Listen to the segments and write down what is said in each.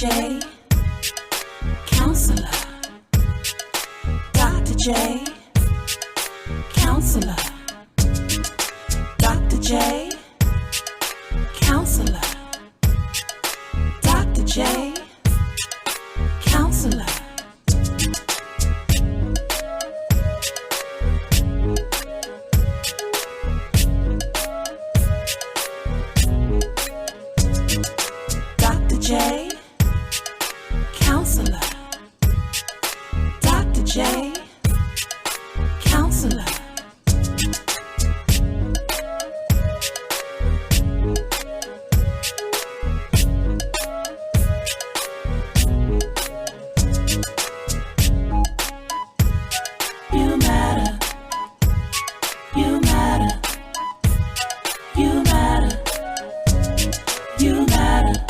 J, counselor. Dr. J, counselor. Dr. J, counselor. Dr. J, counselor. Dr. J, counselor. Dr. J, counselor. You matter. You matter. You matter. You matter.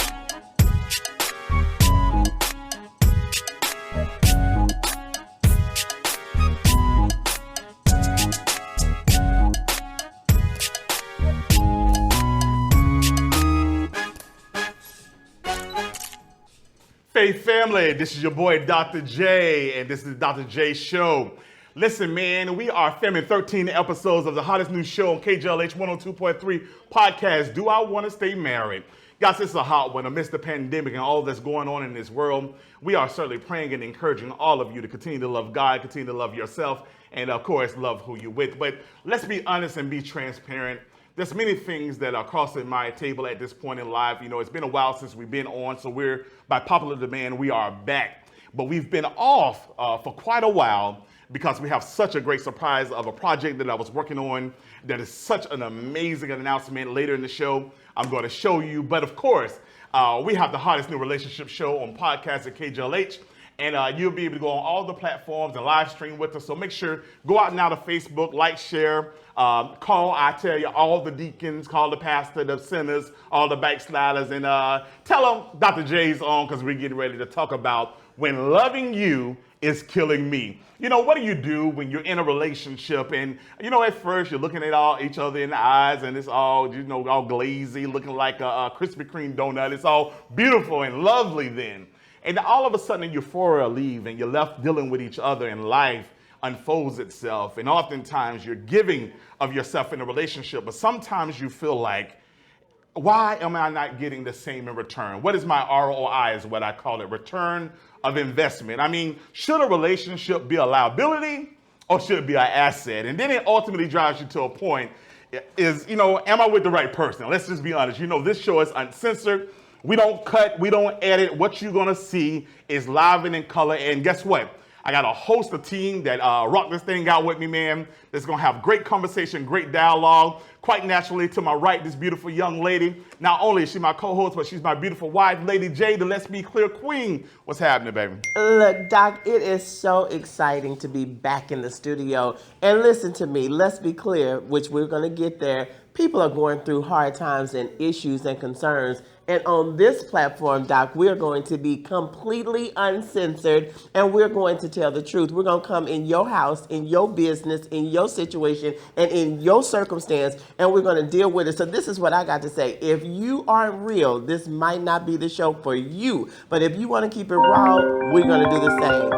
Faith family, this is your boy Dr. J, and this is the Dr. J Show. Listen, man, we are filming 13 episodes of the hottest new show on KJLH 102.3 podcast, Do I Want to Stay Married? Guys, this is a hot one. Amidst the pandemic and all that's going on in this world, we are certainly praying and encouraging all of you to continue to love God, continue to love yourself, and of course, love who you're with. But let's be honest and be transparent. There's many things that are crossing my table at this point in life. You know, it's been a while since we've been on, so we're, by popular demand, we are back. But we've been off for quite a while because we have such a great surprise of a project that I was working on that is such an amazing announcement. Later in the show, I'm going to show you. But of course, we have the hottest new relationship show on podcast at KJLH. And you'll be able to go on all the platforms and live stream with us. So make sure, go out now to Facebook, like, share, call, I tell you, all the deacons, call the pastor, the sinners, all the backsliders, and tell them Dr. J's on because we're getting ready to talk about when loving you is killing me. You know, what do you do when you're in a relationship and, you know, at first you're looking at each other in the eyes and it's all, you know, all glazy, looking like a Krispy Kreme donut. It's all beautiful and lovely then. And all of a sudden, euphoria leaves and you're left dealing with each other and life unfolds itself. And oftentimes you're giving of yourself in a relationship, but sometimes you feel like, why am I not getting the same in return? What is my ROI is what I call it, return of investment. I mean, should a relationship be a liability or should it be an asset? And then it ultimately drives you to a point is, you know, am I with the right person? Let's just be honest. You know, this show is uncensored. We don't cut, we don't edit. What you're gonna see is live and in color. And guess what? I got a host of team that rock this thing out with me, man. That's gonna have great conversation, great dialogue. Quite naturally, to my right, this beautiful young lady. Not only is she my co-host, but she's my beautiful wife, Lady J, the Let's Be Clear Queen. What's happening, baby? Look, Doc, it is so exciting to be back in the studio. And listen to me, let's be clear, which we're gonna get there. People are going through hard times and issues and concerns. And on this platform, Doc, we're going to be completely uncensored and we're going to tell the truth. We're going to come in your house, in your business, in your situation, and in your circumstance, and we're going to deal with it. So this is what I got to say. If you aren't real, this might not be the show for you. But if you want to keep it raw, we're going to do the same.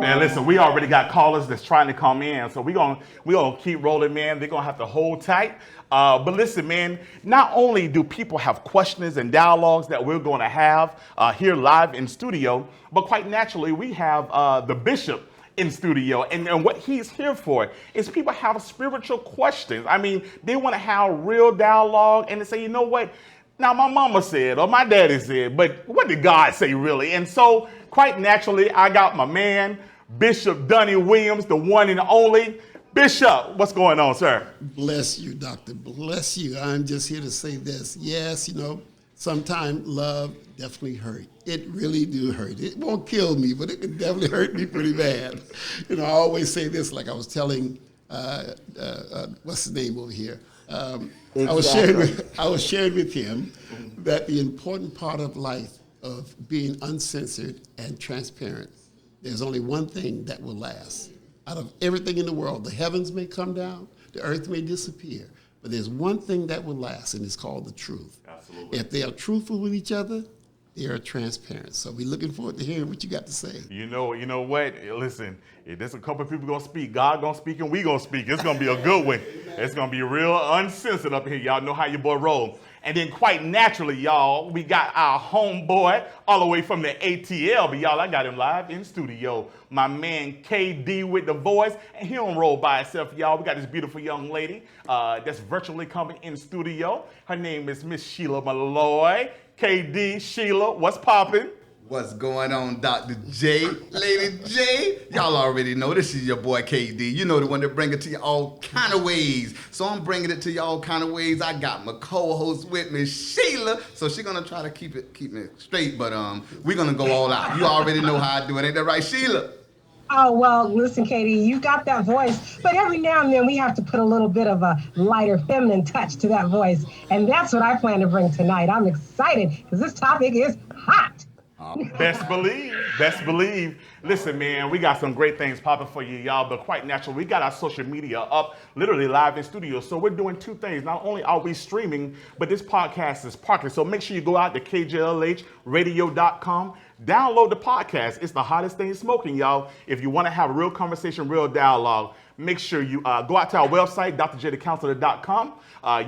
Man, listen, we already got callers that's trying to come in, so we're gonna keep rolling, man. They're gonna have to hold tight. But listen, man, not only do people have questions and dialogues that we're gonna have here live in studio, but quite naturally, we have the bishop in studio. And what he's here for is people have spiritual questions. I mean, they wanna have real dialogue and they say, you know what? Now, my mama said, or my daddy said, but what did God say really? And so, quite naturally, I got my man, Bishop Dunny Williams, the one and only. Bishop, what's going on, sir? Bless you, doctor. Bless you. I'm just here to say this. Yes, you know, sometimes love definitely hurt. It really do hurt. It won't kill me, but it can definitely hurt me pretty bad. You know, I always say this, like I was telling, what's his name over here? Exactly. I was sharing with him that the important part of life of being uncensored and transparent, there's only one thing that will last. Out of everything in the world, the heavens may come down, the earth may disappear, but there's one thing that will last, and it's called the truth. Absolutely. If they are truthful with each other, They are transparent. So we're looking forward to hearing what you got to say. You know what? Listen, if there's a couple of people gonna speak, God gonna speak and we gonna speak. It's gonna be a good one. It's gonna be real uncensored up here. Y'all know how your boy roll. And then quite naturally, y'all, we got our homeboy all the way from the ATL. But y'all, I got him live in studio. My man KD with the voice. And he don't roll by himself, y'all. We got this beautiful young lady that's virtually coming in studio. Her name is Miss Sheila Malloy. KD, Sheila, what's poppin'? What's going on, Dr. J? Lady J? Y'all already know this is your boy KD. You know, the one that bring it to you all kind of ways. So I'm bringing it to you all kind of ways. I got my co-host with me, Sheila. So she's going to try to keep me straight, but we're going to go all out. You already know how I do it. Ain't that right, Sheila? Oh, well, listen, Katie, you got that voice, but every now and then we have to put a little bit of a lighter feminine touch to that voice, and that's what I plan to bring tonight. I'm excited because this topic is hot. Best believe. Listen, man, we got some great things popping for you, y'all, but quite natural. We got our social media up, literally live in studio. So we're doing two things. Not only are we streaming, but this podcast is parking. So make sure you go out to KJLHradio.com. Download the podcast. It's the hottest thing smoking, y'all. If you want to have a real conversation, real dialogue, make sure you go out to our website, drjthecounselor.com.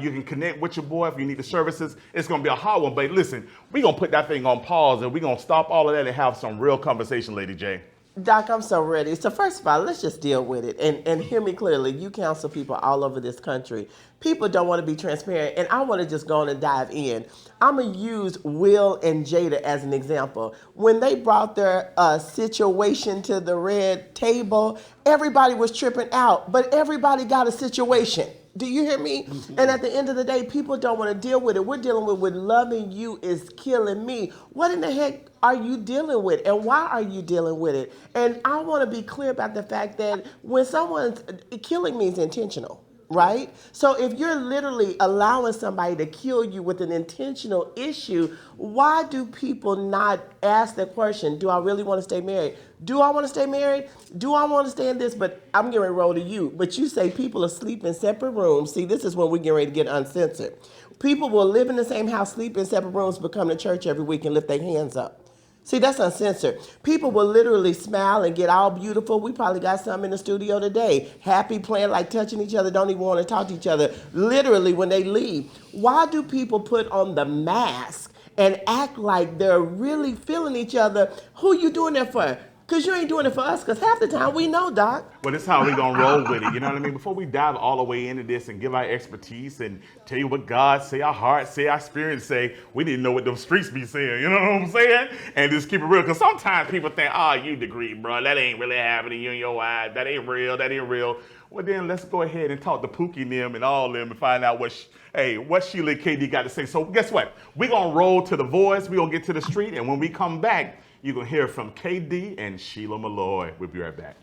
You can connect with your boy if you need the services. It's going to be a hard one, but listen, we're going to put that thing on pause and we're going to stop all of that and have some real conversation, Lady J. Doc, I'm so ready. So first of all, let's just deal with it and hear me clearly. You counsel people all over this country. People don't want to be transparent, and I want to just go on and dive in. I'm going to use Will and Jada as an example. When they brought their situation to the red table, everybody was tripping out, but everybody got a situation. Do you hear me? And at the end of the day, people don't want to deal with it. We're dealing with loving you is killing me. What in the heck are you dealing with? And why are you dealing with it? And I want to be clear about the fact that when someone's killing me is intentional. Right? So if you're literally allowing somebody to kill you with an intentional issue, why do people not ask the question, do I really want to stay married? Do I want to stay married? Do I want to stay in this? But I'm getting ready to roll to you. But you say people asleep in separate rooms. See, this is when we're getting ready to get uncensored. People will live in the same house, sleep in separate rooms, but come to church every week and lift their hands up. See, that's uncensored. People will literally smile and get all beautiful. We probably got some in the studio today. Happy, playing, like touching each other, don't even want to talk to each other, literally when they leave. Why do people put on the mask and act like they're really feeling each other? Who you doing that for? Because you ain't doing it for us, because half the time we know, Doc. Well, this is how we going to roll with it. You know what I mean? Before we dive all the way into this and give our expertise and tell you what God say, our heart say, our spirit say, we need to know what those streets be saying. You know what I'm saying? And just keep it real. Because sometimes people think, you degree, bro. That ain't really happening. You and your wife. That ain't real. That ain't real. Well, then let's go ahead and talk to Pookie and them and all them and find out what Sheila and KD got to say. So guess what? We're going to roll to the voice. We're going to get to the street. And when we come back, you're going to hear from KD and Sheila Malloy. We'll be right back.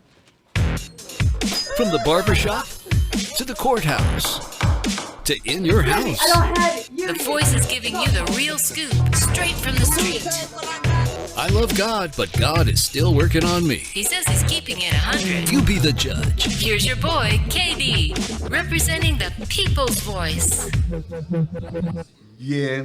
From the barbershop to the courthouse to in your house. The voice is giving you the real scoop straight from the street. I love God, but God is still working on me. He says he's keeping it 100. You be the judge. Here's your boy, KD, representing the people's voice. Yeah.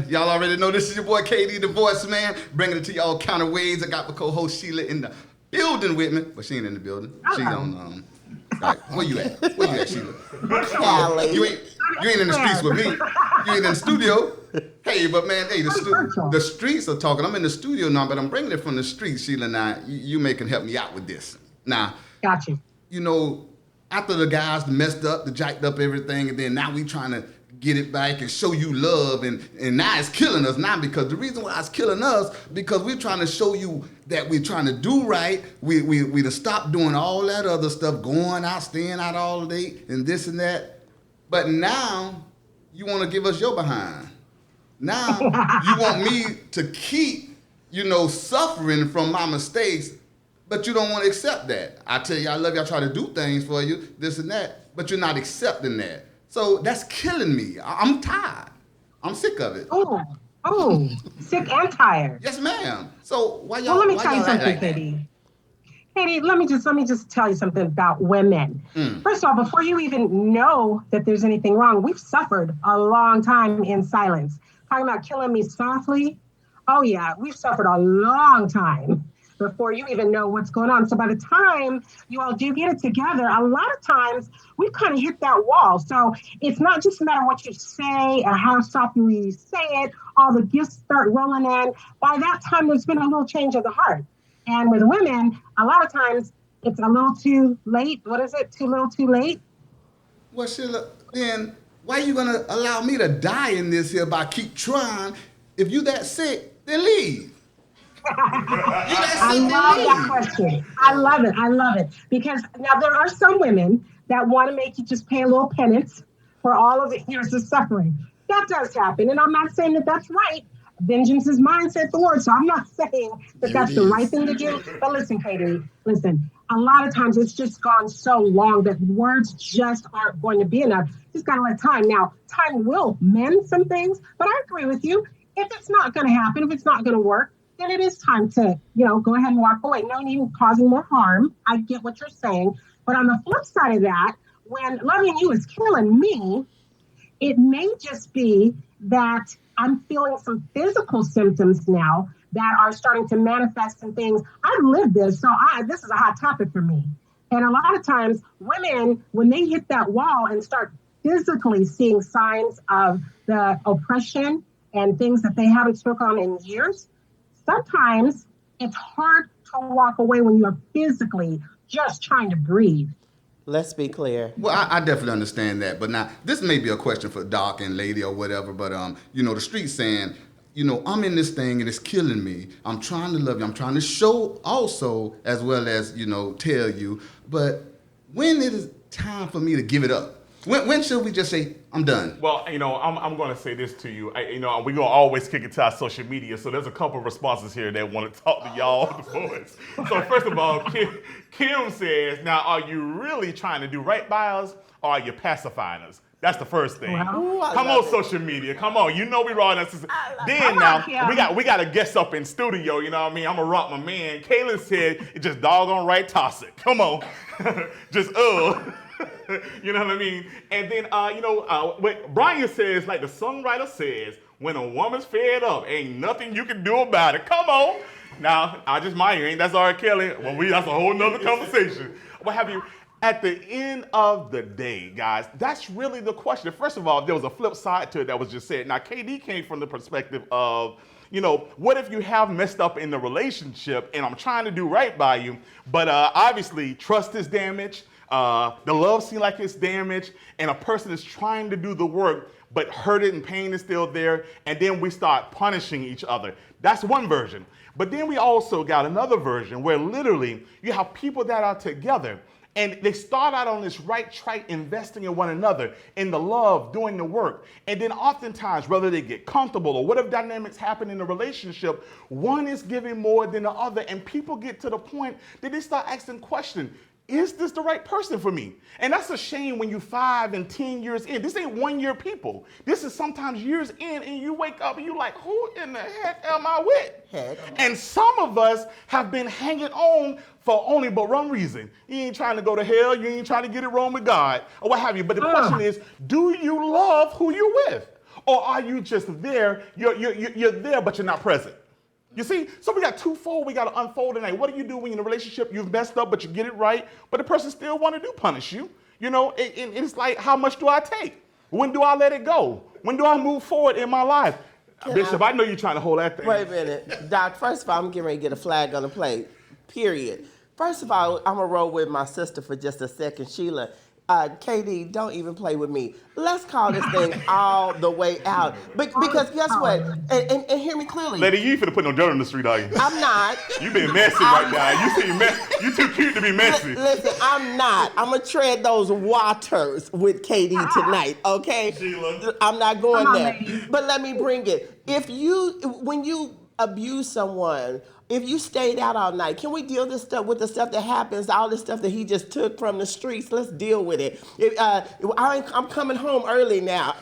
Y'all already know this is your boy KD, the voice man, bringing it to y'all kind of ways. I got my co-host Sheila in the building with me. Well, she ain't in the building. She on right. Where you at, Sheila? Cali. You ain't in the streets with me. You ain't in the studio. Hey, but man, the streets are talking. I'm in the studio now, but I'm bringing it from the streets, Sheila. Now, you may can help me out with this. Now, Got you. You know, after the guys messed up, the jacked up everything, and then now we trying to get it back and show you love, and now it's killing us now, because the reason why it's killing us, because we're trying to show you that we're trying to do right. We to stop doing all that other stuff, going out, staying out all day, and this and that. But now you want to give us your behind. Now you want me to keep, suffering from my mistakes, but you don't want to accept that. I tell you I love you, I try to do things for you, this and that, but you're not accepting that. So that's killing me. I'm tired. I'm sick of it. Oh, sick and tired. Yes, ma'am. So why y'all? Well, let me tell you something, Katie. Katie, let me just tell you something about women. First of all, before you even know that there's anything wrong, we've suffered a long time in silence. talking about killing me softly. Oh yeah, we've suffered a long time before you even know what's going on. So by the time you all do get it together, a lot of times we've kind of hit that wall. So it's not just a matter of what you say or how softly you say it, all the gifts start rolling in. By that time, there's been a little change of the heart. And with women, a lot of times it's a little too late. What is it? Too little, too late? Well, Sheila, then why you gonna allow me to die in this here by keep trying? If you that sick, then leave. I love that question. I love it. I love it. Because now there are some women that want to make you just pay a little penance for all of the years of suffering. That does happen. And I'm not saying that that's right. Vengeance is mine, said the Lord. So I'm not saying that that's the right thing to do. But listen, Katie, listen. A lot of times it's just gone so long that words just aren't going to be enough. Just got to let time. Now, time will mend some things. But I agree with you. If it's not going to happen, if it's not going to work, then it is time to, go ahead and walk away. No need in causing more harm. I get what you're saying. But on the flip side of that, when loving you is killing me, it may just be that I'm feeling some physical symptoms now that are starting to manifest in things. I've lived this, so this is a hot topic for me. And a lot of times women, when they hit that wall and start physically seeing signs of the oppression and things that they haven't spoken on in years, sometimes it's hard to walk away when you're physically just trying to breathe. Let's be clear. Well, I definitely understand that. But now, this may be a question for Doc and Lady or whatever, but, the street's saying, I'm in this thing and it's killing me. I'm trying to love you. I'm trying to show also as well as, tell you. But when it is time for me to give it up? When should we just say, I'm done? Well, I'm going to say this to you. We're going to always kick it to our social media. So there's a couple of responses here that want to talk to y'all, the boys. So first of all, Kim says, now, are you really trying to do right by us or are you pacifying us? That's the first thing. Ooh, Come on, social media. Come on. We raw. Then now, we got a guest up in studio. You know what I mean? I'm going to rock my man. Kaylin said, it's just doggone right, toss it. Come on. Just, you know what I mean? And then, what Brian says, like the songwriter says, when a woman's fed up, ain't nothing you can do about it. Come on. Now, I just mind you, ain't that's R. Kelly? Well, that's a whole nother conversation. What have you? At the end of the day, guys, that's really the question. First of all, there was a flip side to it that was just said. Now, KD came from the perspective of, what if you have messed up in the relationship and I'm trying to do right by you, but obviously trust is damaged. The love seems like it's damaged, and a person is trying to do the work, but hurt and pain is still there, and then we start punishing each other. That's one version. But then we also got another version where literally you have people that are together, and they start out on this right track, investing in one another, in the love, doing the work. And then oftentimes, whether they get comfortable or whatever dynamics happen in the relationship, one is giving more than the other, and people get to the point that they start asking questions. Is this the right person for me? And that's a shame when you 5 and 10 years in. This ain't 1 year people. This is sometimes years in, and you wake up and you like, who in the heck am I with? Heck. And some of us have been hanging on for only but one reason. You ain't trying to go to hell. You ain't trying to get it wrong with God or what have you. But the question is, do you love who you're with? Or are you just there? You're there, but you're not present. You see, so we got twofold. We got to unfold tonight. What do you do when you're in a relationship, you've messed up, but you get it right, but the person still want to punish you? It's like, how much do I take? When do I let it go? When do I move forward in my life? Bishop, I know you're trying to hold that thing. Wait a minute. Doc, first of all, I'm getting ready to get a flag on the plate, period. First of all, I'm going to roll with my sister for just a second, Sheila. KD, don't even play with me. Let's call this thing all the way out. Because guess what? And hear me clearly. Lady, you ain't finna put no dirt on the street, are you? I'm not. You been messy right now. You too cute to be messy. Listen, I'm not. I'm going to tread those waters with KD tonight, okay? Sheila. I'm not going there. Lady. But let me bring it. When you abuse someone if you stayed out all night, can we deal this stuff with the stuff that happens, all this stuff that he just took from the streets? Let's deal with it. I'm coming home early now.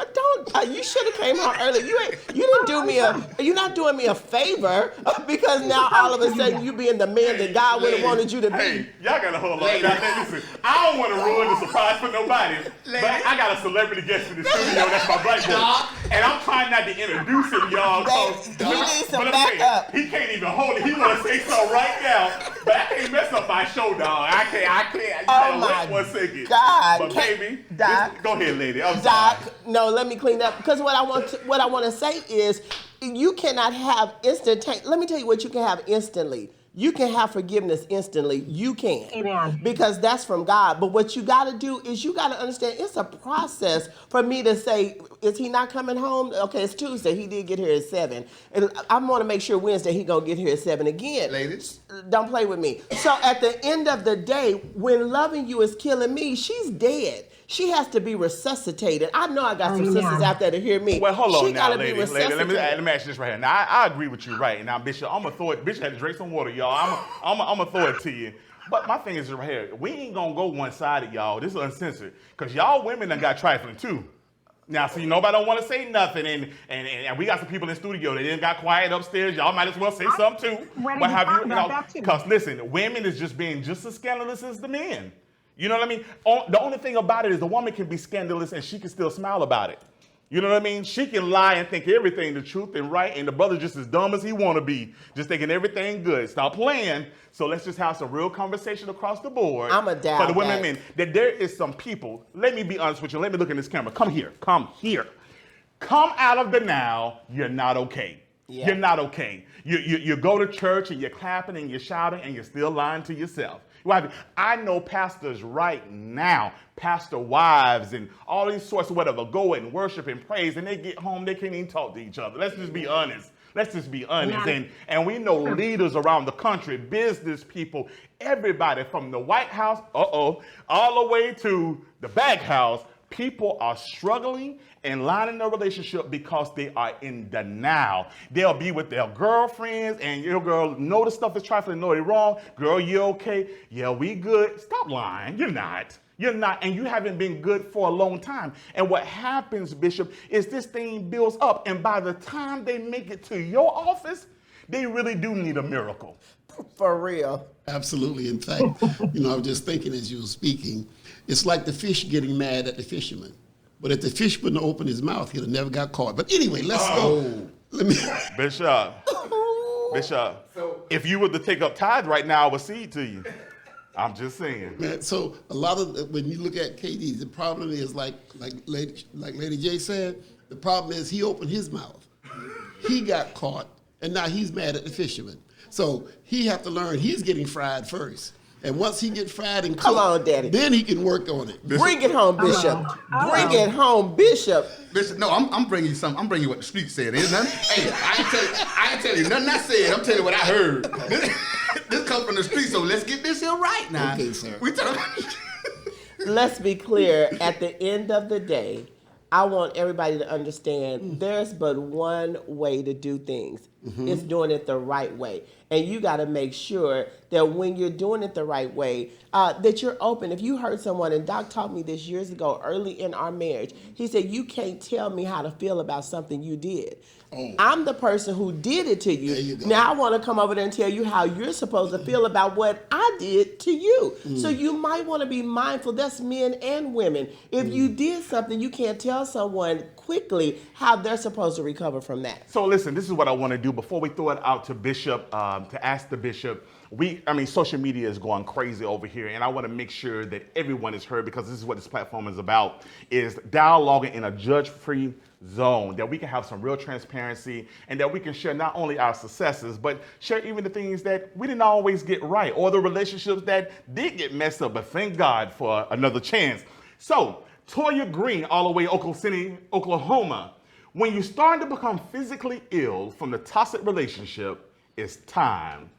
You should have came home early. You're not doing me a favor because now all of a sudden you being the man that God would have wanted you to be. Hey, y'all gotta hold on. Listen, I don't want to ruin the surprise for nobody, but I got a celebrity guest in the studio. That's my black boy, and I'm trying not to introduce him, y'all. He needs some backup. He can't even hold it. He want to say so right now, but I can't mess up my show, dog. I can't. You gotta wait 1 second. God, but baby, Doc, go ahead, lady. I'm Doc, sorry. no, let me clean up because what I want to say is you cannot have instantaneous. Let me tell you what you can have instantly. You can have forgiveness instantly. You can. Amen. Because that's from God. But what you got to do is you got to understand it's a process for me to say, is he not coming home? Okay, it's Tuesday. He did get here at 7. And I want to make sure Wednesday he going to get here at 7 again. Ladies. Don't play with me. So at the end of the day, when loving you is killing me, she's dead. She has to be resuscitated. I know I got some sisters out there to hear me. Well, hold on she now, gotta lady. be resuscitated. Let me ask you this right here. Now, I agree with you, right? Now, Bishop, I'm gonna throw it. Bishop had to drink some water, y'all. I'm gonna throw it to you. But my thing is right here. We ain't gonna go one-sided, y'all. This is uncensored, cause y'all women done got trifling too. Now, see, nobody don't want to say nothing, and we got some people in the studio that didn't got quiet upstairs. Y'all might as well say something too. Ready What to have talk you? about that too. Cause listen, women is just being just as scandalous as the men. You know what I mean? The only thing about it is the woman can be scandalous and she can still smile about it. You know what I mean? She can lie and think everything the truth and right, and the brother just as dumb as he want to be, just thinking everything good. Stop playing. So let's just have some real conversation across the board. I'm a doubt for the women that. and men. That there is some people. Let me be honest with you. Let me look in this camera. Come here. Come here. Come out of the now. You're not okay. Yeah. You're not okay. You go to church and you're clapping and you're shouting and you're still lying to yourself. I know pastors right now, pastor wives and all these sorts of whatever, go and worship and praise, and they get home, they can't even talk to each other. Let's just be honest. Let's just be honest. Yeah. And we know leaders around the country, business people, everybody from the White House, all the way to the back house, people are struggling and lining their relationship because they are in denial. They'll be with their girlfriends and your girl know the stuff is trifling, know they're wrong. Girl, you okay? Yeah, we good. Stop lying. You're not. You're not, and you haven't been good for a long time. And what happens, Bishop, is this thing builds up, and by the time they make it to your office, they really do need a miracle. For real. Absolutely. In fact, I was just thinking as you were speaking, it's like the fish getting mad at the fisherman. But if the fish wouldn't open his mouth, he'd have never got caught. But anyway, let's go. Bishop, if you were to take up tithe right now, I would seed to you. I'm just saying. Man, so a lot of when you look at KD, the problem is like Lady J said, the problem is he opened his mouth. He got caught, and now he's mad at the fisherman. So he have to learn he's getting fried first. And once he get fried and cooked, Come on, Daddy. then he can work on it. Bring it home, Bishop. Bring it home, Bishop. Listen, no, I'm bringing you something. I'm bringing you what the street said. Ain't nothing. Hey, I ain't tell you nothing I said. I'm telling you what I heard. This comes from the street, so let's get this here right now. Okay, sir. Let's be clear. At the end of the day, I want everybody to understand there's but one way to do things. It's doing it the right way. And you got to make sure that when you're doing it the right way, that you're open. If you hurt someone, and Doc taught me this years ago, early in our marriage, he said, you can't tell me how to feel about something you did. I'm the person who did it to you. There you go. Now I want to come over there and tell you how you're supposed to feel about what I did to you. So you might want to be mindful. That's men and women. If you did something, you can't tell someone quickly how they're supposed to recover from that. So listen, this is what I want to do before we throw it out to Bishop, to ask the Bishop. Social media is going crazy over here, and I want to make sure that everyone is heard, because this is what this platform is about, is dialoguing in a judge-free zone, that we can have some real transparency, and that we can share not only our successes, but share even the things that we didn't always get right, or the relationships that did get messed up, but thank God for another chance. So, Toya Green, all the way Oklahoma City, Oklahoma. When you start to become physically ill from the toxic relationship, it's time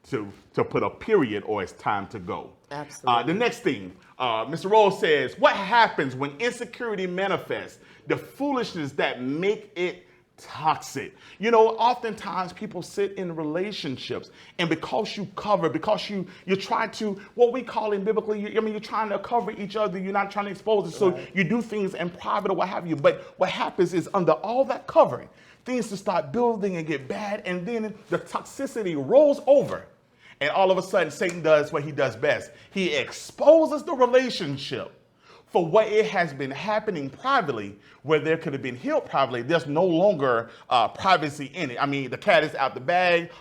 to put a period, or it's time to go. Absolutely. The next thing, Mr. Rose says, what happens when insecurity manifests? The foolishness that make it toxic. You know, oftentimes people sit in relationships, and because you cover, because you try to, what we call in biblically, you're trying to cover each other, you're not trying to expose it, so you do things in private or what have you. But what happens is under all that covering, things just start building and get bad, and then the toxicity rolls over. And all of a sudden, Satan does what he does best. He exposes the relationship for what it has been happening privately, where there could have been healed privately. There's no longer privacy in it. I mean, the cat is out the bag.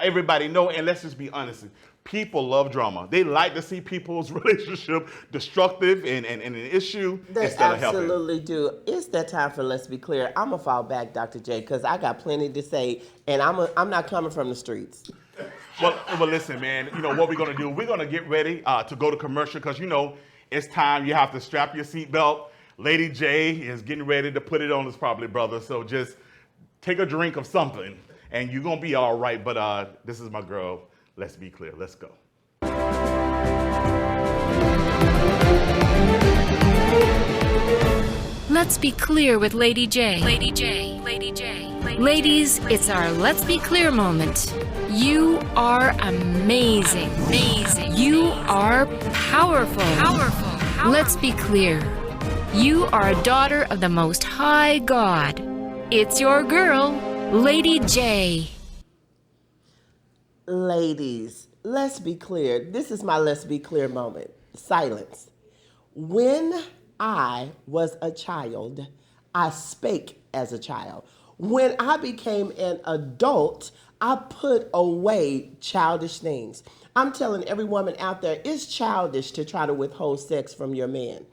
Everybody know, and let's just be honest. People love drama. They like to see people's relationship destructive and an issue They instead of helping. absolutely do. It's that time for Let's Be Clear. I'm going to fall back, Dr. J, because I got plenty to say, and I'm not coming from the streets. Well, listen, man, you know what we're going to do? We're going to get ready to go to commercial because, you know, it's time. You have to strap your seatbelt. Lady J is getting ready to put it on us probably, brother. So just take a drink of something and you're going to be all right. But this is my girl. Let's be clear. Let's go. Let's be clear with Lady J. Lady J. Lady J. Ladies, it's our Let's Be Clear moment. You are amazing. Amazing. You are powerful. Powerful. Let's be clear. You are a daughter of the Most High God. It's your girl, Lady J. Ladies, let's be clear. This is my Let's Be Clear moment. Silence. When I was a child, I spake as a child. When I became an adult, I put away childish things. I'm telling every woman out there, it's childish to try to withhold sex from your man.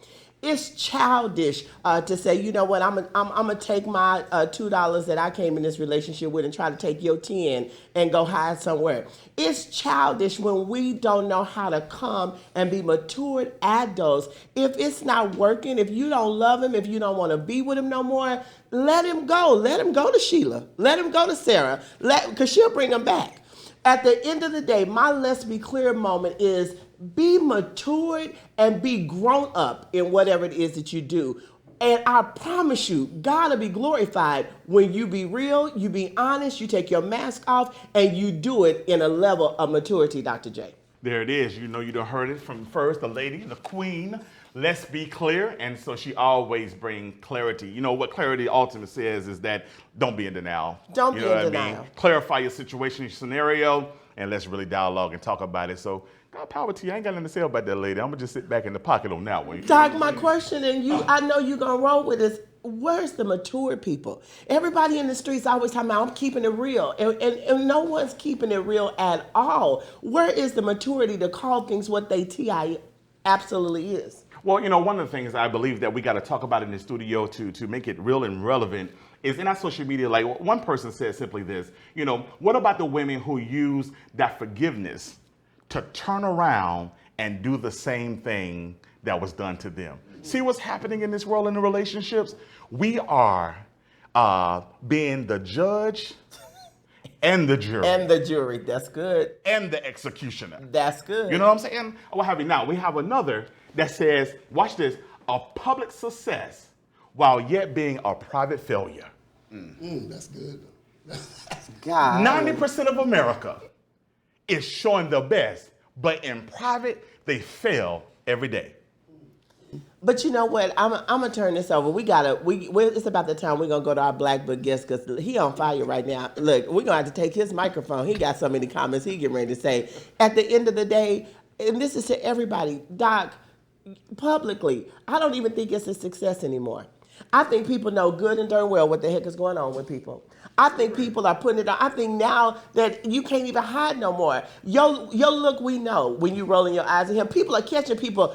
It's childish to say, you know what, I'm gonna take my $2 that I came in this relationship with and try to take your 10 and go hide somewhere. It's childish when we don't know how to come and be matured adults. If it's not working, if you don't love him, if you don't want to be with him no more, let him go. Let him go to Sheila. Let him go to Sarah, because she'll bring him back. At the end of the day, my Let's Be Clear moment is be matured and be grown up in whatever it is that you do. And I promise you, God will be glorified when you be real, you be honest, you take your mask off, and you do it in a level of maturity, Dr. J. There it is. You know, you done heard it from first, the lady, the queen. Let's be clear. And so she always brings clarity. You know, what clarity ultimately says is that don't be in denial. Don't you be know in what denial. I mean? Clarify your situation, your scenario, and let's really dialogue and talk about it. So, God power to you. I ain't got nothing to say about that lady. I'm going to just sit back in the pocket on that one. Doc, my question, and I know you're going to roll with this. Where's the mature people? Everybody in the streets always talking about, I'm keeping it real. And no one's keeping it real at all. Where is the maturity to call things what they TI absolutely is? Well, you know, one of the things I believe that we got to talk about in the studio to make it real and relevant is in our social media, like one person said simply this, you know, what about the women who use that forgiveness to turn around and do the same thing that was done to them? See what's happening in this world in the relationships? We are being the judge and the jury. And the jury, that's good. And the executioner. That's good. You know what I'm saying? What have we now? We have another that says, watch this, a public success while yet being a private failure. That's good. God. 90% of America is showing the best, but in private, they fail every day. But you know what? I'm gonna turn this over. It's about the time we're gonna go to our Black Book guest because he on fire right now. Look, we're gonna have to take his microphone. He got so many comments he getting ready to say. At the end of the day, and this is to everybody, Doc, publicly, I don't even think it's a success anymore. I think people know good and darn well what the heck is going on with people. I think people are putting it on. I think now that you can't even hide no more. Your look, we know when you rolling your eyes at him. People are catching people.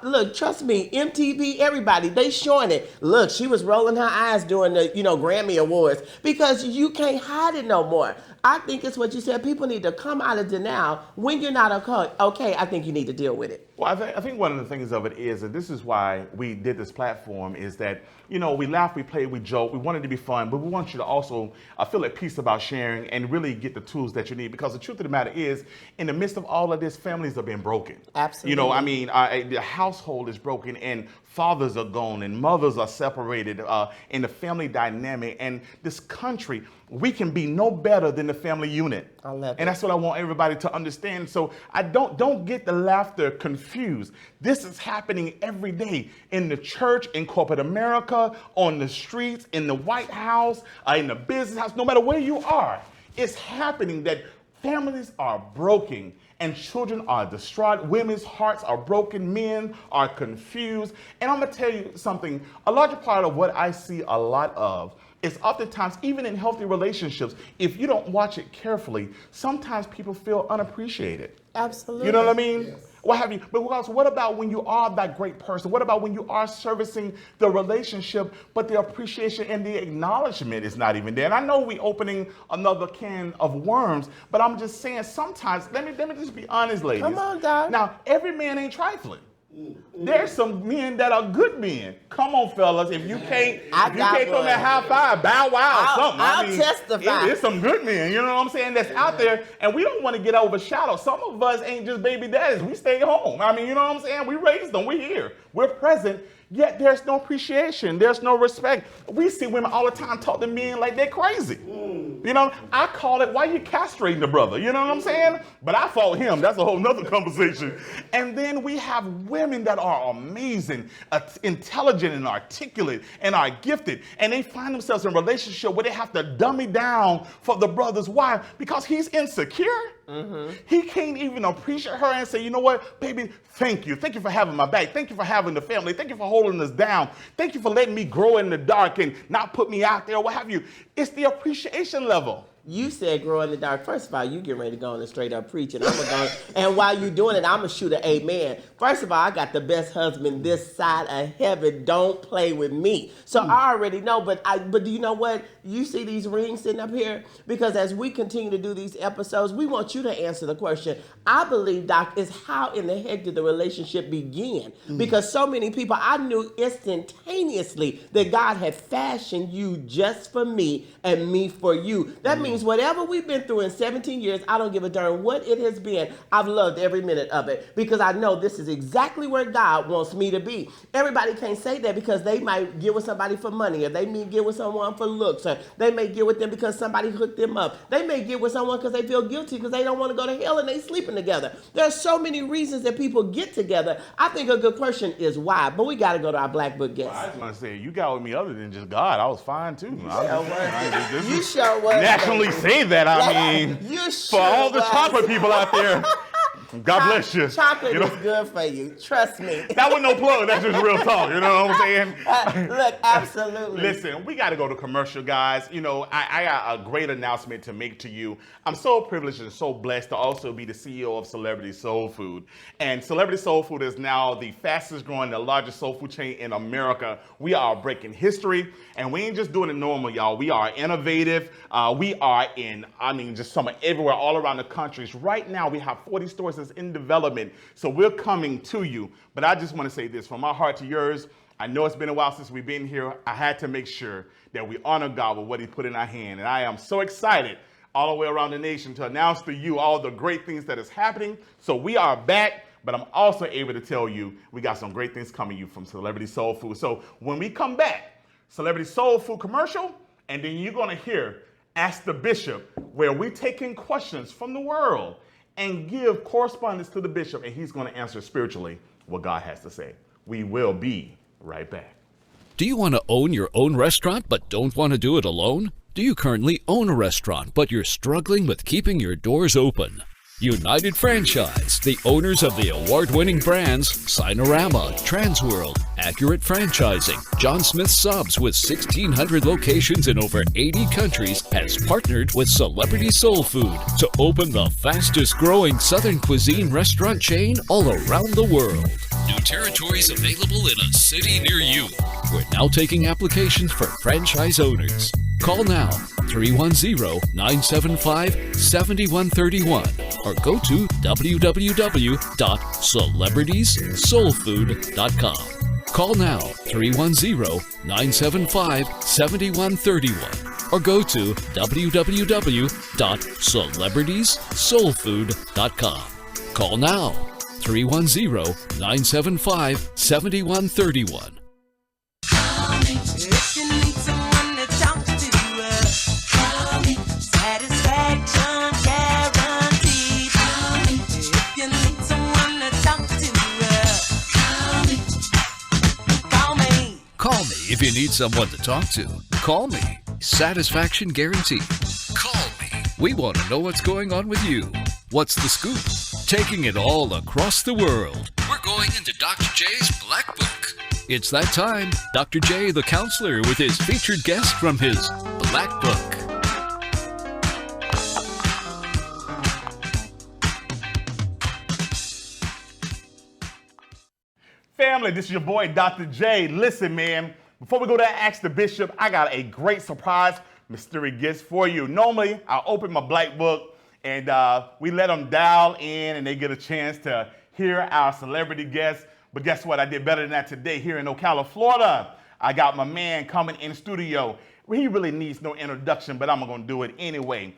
Look, trust me, MTV, everybody, they showing it. Look, she was rolling her eyes during the Grammy Awards because you can't hide it no more. I think it's what you said. People need to come out of denial. When you're not okay, I think you need to deal with it. Well, I think one of the things of it is, and this is why we did this platform, is that, we laugh, we play, we joke, we want it to be fun, but we want you to also feel at peace about sharing and really get the tools that you need. Because the truth of the matter is, in the midst of all of this, families are being broken. Absolutely. The household is broken, and fathers are gone and mothers are separated in the family dynamic. And this country, we can be no better than the family unit. I love it. And that's what I want everybody to understand. So I don't get the laughter confused. This is happening every day in the church, in corporate America, on the streets, in the White House, in the business house, no matter where you are. It's happening that families are broken and children are distraught. Women's hearts are broken. Men are confused. And I'm going to tell you something. A larger part of what I see a lot of is oftentimes, even in healthy relationships, if you don't watch it carefully, sometimes people feel unappreciated. Absolutely. You know what I mean? Yes. What have you? But what about when you are that great person? What about when you are servicing the relationship, but the appreciation and the acknowledgement is not even there? And I know we opening another can of worms, but I'm just saying sometimes, let me just be honest, ladies. Come on, Doc. Now, every man ain't trifling. There's some men that are good men. Come on, fellas. If you can't throw that high five, bow wow, or something. I'll testify. There's some good men, you know what I'm saying, that's out there, and we don't want to get overshadowed. Some of us ain't just baby daddies. We stay home. I mean, you know what I'm saying? We raised them. We're here. We're present. Yet there's no appreciation. There's no respect. We see women all the time talk to men like they're crazy. You know, I call it, why you castrating the brother? You know what I'm saying? But I fought him. That's a whole nother conversation. And then we have women that are amazing, intelligent and articulate and are gifted. And they find themselves in a relationship where they have to dummy down for the brother's wife because he's insecure. Mm-hmm. He can't even appreciate her and say, you know what, baby, thank you. Thank you for having my back. Thank you for having the family. Thank you for holding us down. Thank you for letting me grow in the dark and not put me out there, what have you. It's the appreciation level. You said grow in the dark. First of all, you get ready to go on and straight up preach, and and while you're doing it, I'm gonna shoot an amen. First of all, I got the best husband this side of heaven. Don't play with me. So I already know, but do you know what? You see these rings sitting up here? Because as we continue to do these episodes, we want you to answer the question. I believe, Doc, is how in the heck did the relationship begin? Because so many people, I knew instantaneously that God had fashioned you just for me and me for you. That means whatever we've been through in 17 years, I don't give a darn what it has been. I've loved every minute of it because I know this is exactly where God wants me to be. Everybody can't say that because they might get with somebody for money, or they may get with someone for looks, or they may get with them because somebody hooked them up. They may get with someone because they feel guilty because they don't want to go to hell and they sleeping together. There's so many reasons that people get together. I think a good question is why, but we got to go to our Black Book guest. Well, I just want to say, you got with me other than just God. I was fine too. You sure was. Nationally say that, I mean, for all the chocolate people out there, God bless you. Chocolate is good for you. Trust me. That was no plug. That's just real talk. You know what I'm saying? Look, absolutely. Listen, we got to go to commercial, guys. You know, I got a great announcement to make to you. I'm so privileged and so blessed to also be the CEO of Celebrity Soul Food. And Celebrity Soul Food is now the fastest growing, the largest soul food chain in America. We are breaking history, and we ain't just doing it normal, y'all. We are innovative. We are in, just somewhere everywhere, all around the country. Right now, we have 40 stores that's in development, so we're coming to you. But I just want to say this, from my heart to yours, I know it's been a while since we've been here. I had to make sure that we honor God with what he put in our hand. And I am so excited all the way around the nation to announce to you all the great things that is happening. So we are back, but I'm also able to tell you we got some great things coming to you from Celebrity Soul Food. So when we come back, Celebrity Soul Food commercial, and then you're going to hear Ask the Bishop, where we taking questions from the world and give correspondence to the bishop, and he's going to answer spiritually what God has to say. We will be right back. Do you want to own your own restaurant but don't want to do it alone? Do you currently own a restaurant but you're struggling with keeping your doors open? United Franchise, the owners of the award-winning brands Sinorama, Transworld, Accurate Franchising, John Smith Subs with 1,600 locations in over 80 countries, has partnered with Celebrity Soul Food to open the fastest-growing Southern cuisine restaurant chain all around the world. New territories available in a city near you. We're now taking applications for franchise owners. Call now, 310-975-7131, or go to www.celebritiesoulfood.com. Call now, 310-975-7131, or go to www.celebritiesoulfood.com. Call now, 310-975-7131. If you need someone to talk to, call me. Satisfaction guaranteed. Call me. If you need someone to talk to, call me. Call me. Call me if you need someone to talk to. Call me. Satisfaction guaranteed. Call me. We want to know what's going on with you. What's the scoop? Taking it all across the world. We're going into Dr. J's Black Book. It's that time. Dr. J, the counselor, with his featured guest from his Black Book. Family, this is your boy, Dr. J. Listen, man, before we go to Ask the Bishop, I got a great surprise mystery gift for you. Normally, I open my Black Book and we let them dial in and they get a chance to hear our celebrity guests. But guess what? I did better than that today here in Ocala, Florida. I got my man coming in studio. He really needs no introduction, but I'm going to do it anyway.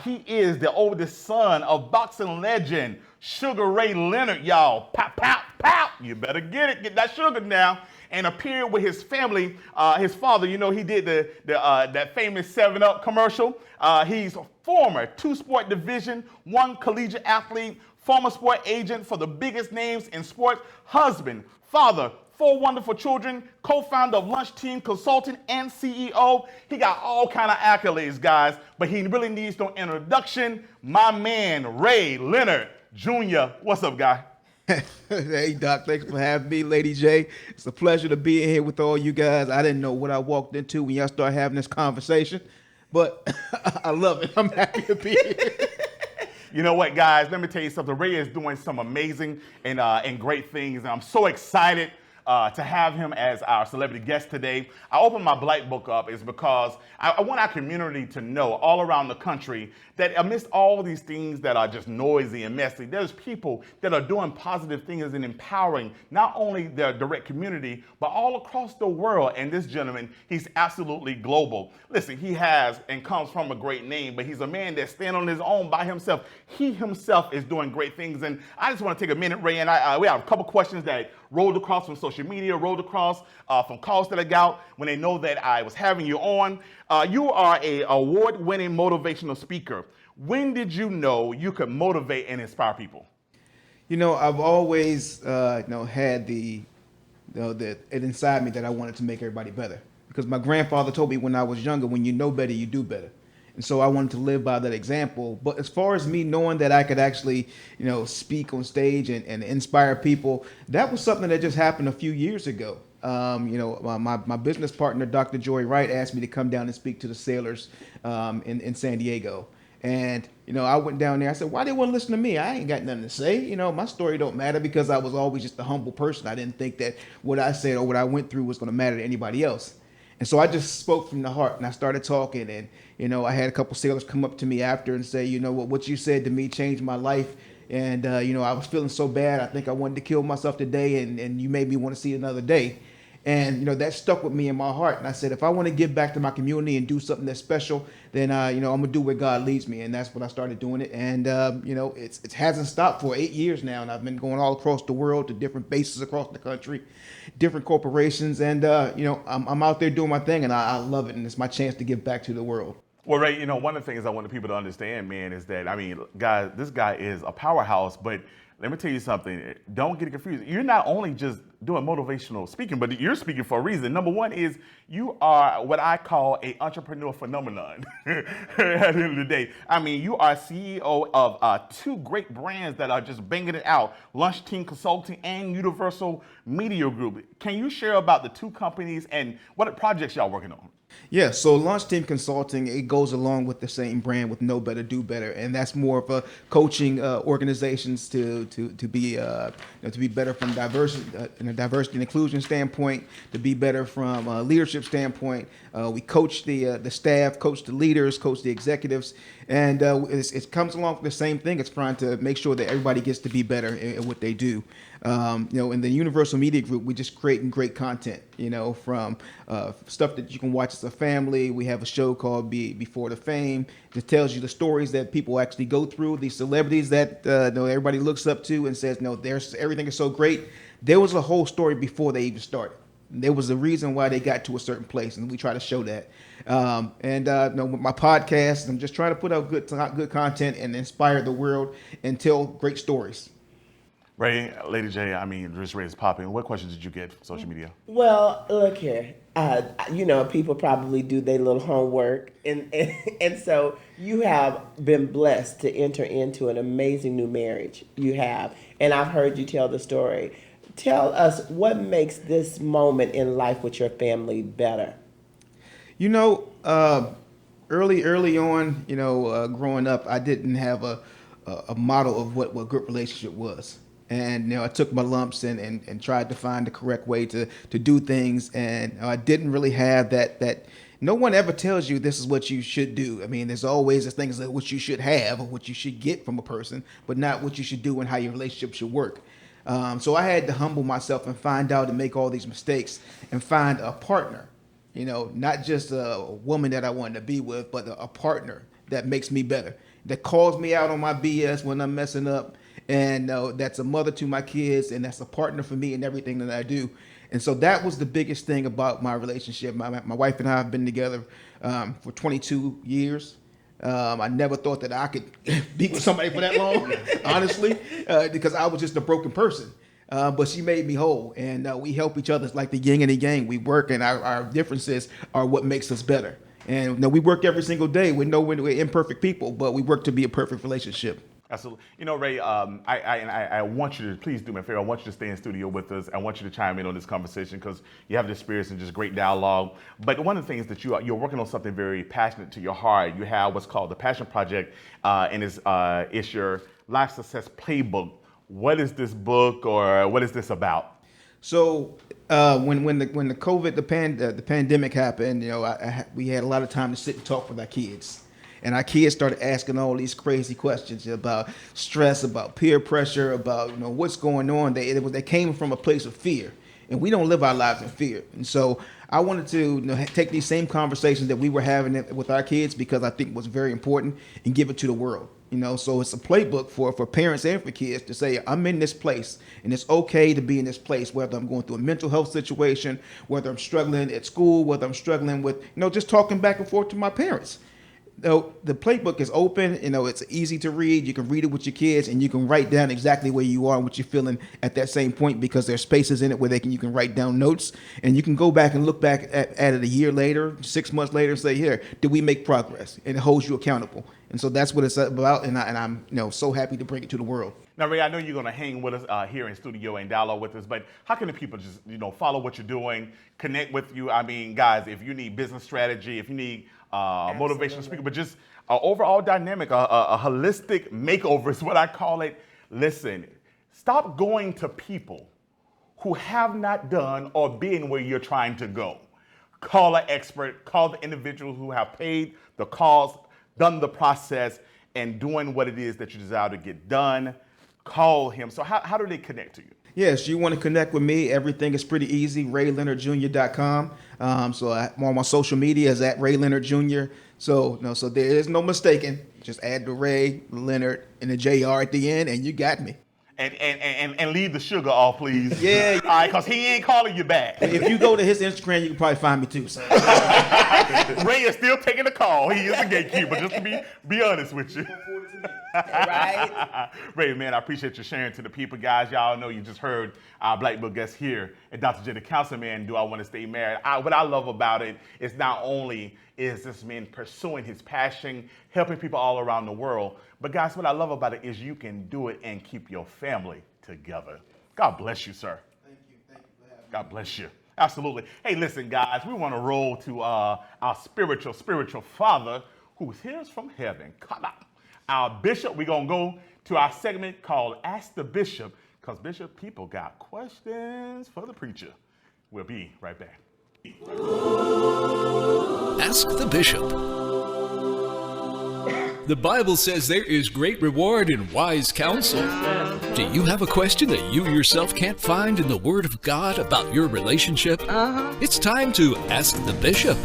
He is the oldest son of boxing legend Sugar Ray Leonard, y'all. Pop, pop, pop. You better get it. Get that sugar now. And appeared with his family. His father, you know, he did that famous 7-Up commercial. He's a former two-sport Division I collegiate athlete, former sport agent for the biggest names in sports, husband, father, 4 wonderful children, co-founder of Lunch Team Consulting and CEO. He got all kind of accolades, guys, but he really needs no introduction. My man, Ray Leonard Jr. What's up, guy? Hey, Doc, thanks for having me, Lady J. It's a pleasure to be in here with all you guys. I didn't know what I walked into when y'all started having this conversation, but I love it. I'm happy to be here. You know what, guys? Let me tell you something. Ray is doing some amazing and great things, and I'm so excited to have him as our celebrity guest today. I opened my Black Book up is because I want our community to know all around the country that amidst all these things that are just noisy and messy, there's people that are doing positive things and empowering not only their direct community, but all across the world. And this gentleman, he's absolutely global. Listen, he has and comes from a great name, but he's a man that stands on his own by himself. He himself is doing great things. And I just want to take a minute, Ray, and we have a couple questions that rolled across from social media, rolled across from calls that I got when they know that I was having you on. You are an award-winning motivational speaker. When did you know you could motivate and inspire people? You know, I've always had it inside me that I wanted to make everybody better. Because my grandfather told me when I was younger, when you know better, you do better. And so I wanted to live by that example. But as far as me knowing that I could actually, speak on stage and inspire people, that was something that just happened a few years ago. My business partner, Dr. Joy Wright, asked me to come down and speak to the sailors in San Diego. And, I went down there. I said, why they want to listen to me? I ain't got nothing to say. My story don't matter because I was always just a humble person. I didn't think that what I said or what I went through was going to matter to anybody else. And so I just spoke from the heart and I started talking. And, I had a couple sailors come up to me after and say, what you said to me changed my life. And, I was feeling so bad. I think I wanted to kill myself today. And you made me want to see another day. And, that stuck with me in my heart. And I said, if I want to give back to my community and do something that's special, then, I'm going to do where God leads me. And that's when I started doing it. And, it hasn't stopped for 8 years now. And I've been going all across the world to different bases across the country, different corporations. And, I'm out there doing my thing and I love it. And it's my chance to give back to the world. Well, Ray, one of the things I want the people to understand, man, is that, guys, this guy is a powerhouse, but let me tell you something. Don't get confused. You're not only just doing motivational speaking, but you're speaking for a reason. Number one is you are what I call an entrepreneur phenomenon at the end of the day. You are CEO of 2 great brands that are just banging it out, Lunch Team Consulting and Universal Media Group. Can you share about the 2 companies and what projects y'all working on? Yeah, so Launch Team Consulting, it goes along with the same brand with Know Better, Do Better, and that's more of a coaching organizations to be better from diversity and inclusion standpoint, to be better from a leadership standpoint. We coach the staff, coach the leaders, coach the executives, and it comes along with the same thing. It's trying to make sure that everybody gets to be better in what they do. In the Universal Media Group, we're just creating great content, from stuff that you can watch as a family. We have a show called Before the Fame that tells you the stories that people actually go through, these celebrities that everybody looks up to and says, no, everything is so great. There was a whole story before they even started. There was a reason why they got to a certain place, and we try to show that. With my podcast, I'm just trying to put out good content and inspire the world and tell great stories. Ray, Lady J, just Ray is popping. What questions did you get from social media? Well, look here. People probably do their little homework, and so you have been blessed to enter into an amazing new marriage. You have, and I've heard you tell the story. Tell us what makes this moment in life with your family better. Early on, growing up, I didn't have a model of what good relationship was. And, I took my lumps and tried to find the correct way to do things. And I didn't really have that. No one ever tells you this is what you should do. There's always this things like what you should have or what you should get from a person, but not what you should do and how your relationship should work. So I had to humble myself and find out and make all these mistakes and find a partner, not just a woman that I wanted to be with, but a partner that makes me better, that calls me out on my BS when I'm messing up. And that's a mother to my kids, and that's a partner for me in everything that I do. And so that was the biggest thing about my relationship. My wife and I have been together for 22 years. I never thought that I could be with somebody for that long, honestly, because I was just a broken person. But she made me whole, and we help each other. It's like the yin and the yang. We work, and our differences are what makes us better. And we work every single day. We know we're imperfect people, but we work to be a perfect relationship. Absolutely. Ray, I want you to please do me a favor. I want you to stay in studio with us. I want you to chime in on this conversation because you have the experience and just great dialogue. But one of the things that you're working on something very passionate to your heart. You have what's called the Passion Project, and it's your Life Success Playbook. What is this book, or what is this about? So when the COVID, the pandemic happened, we had a lot of time to sit and talk with our kids. And our kids started asking all these crazy questions about stress, about peer pressure, about what's going on. They came from a place of fear, and we don't live our lives in fear. And so I wanted to take these same conversations that we were having with our kids, because I think it was very important, and give it to the world. So it's a playbook for parents and for kids to say, I'm in this place, and it's okay to be in this place, whether I'm going through a mental health situation, whether I'm struggling at school, whether I'm struggling with just talking back and forth to my parents. The playbook is open, it's easy to read. You can read it with your kids, and you can write down exactly where you are and what you're feeling at that same point, because there's spaces in it where you can write down notes, and you can go back and look back at it a year later, 6 months later, and say, here, did we make progress? And it holds you accountable. And so that's what it's about, and I'm so happy to bring it to the world. Now, Ray, I know you're going to hang with us here in studio and dialogue with us, but how can the people just follow what you're doing, connect with you? Guys, if you need business strategy, if you need motivational speaker, but just an overall dynamic, a holistic makeover is what I call it. Listen, stop going to people who have not done or been where you're trying to go. Call an expert, call the individual who have paid the cost, done the process, and doing what it is that you desire to get done. Call him. So how do they connect to you? Yes, you want to connect with me. Everything is pretty easy. RayLeonardJr.com. So I'm on my social media is at Ray Leonard Jr. So there is no mistaking. Just add the Ray, Leonard, and the JR at the end, and you got me. And leave the sugar off, please. Yeah. All right, because he ain't calling you back. If you go to his Instagram, you can probably find me too. So. Ray is still taking the call. He is a gatekeeper, just to be honest with you. Right? Ray, man, I appreciate you sharing to the people. Guys, y'all know you just heard our Black Book guest here at Dr. J, the Councilman, Do I Want to Stay Married? What I love about it is not only is this man pursuing his passion, helping people all around the world, but guys, what I love about it is you can do it and keep your family together. God bless you, sir. Thank you for having me. God bless you. Absolutely. Hey, listen, guys, we want to roll to our spiritual father who hears from heaven. Come on. Our bishop, we're going to go to our segment called Ask the Bishop, because, Bishop, people got questions for the preacher. We'll be right back. Ask the Bishop. The Bible says there is great reward in wise counsel. Do you have a question that you yourself can't find in the Word of God about your relationship? It's time to ask the bishop.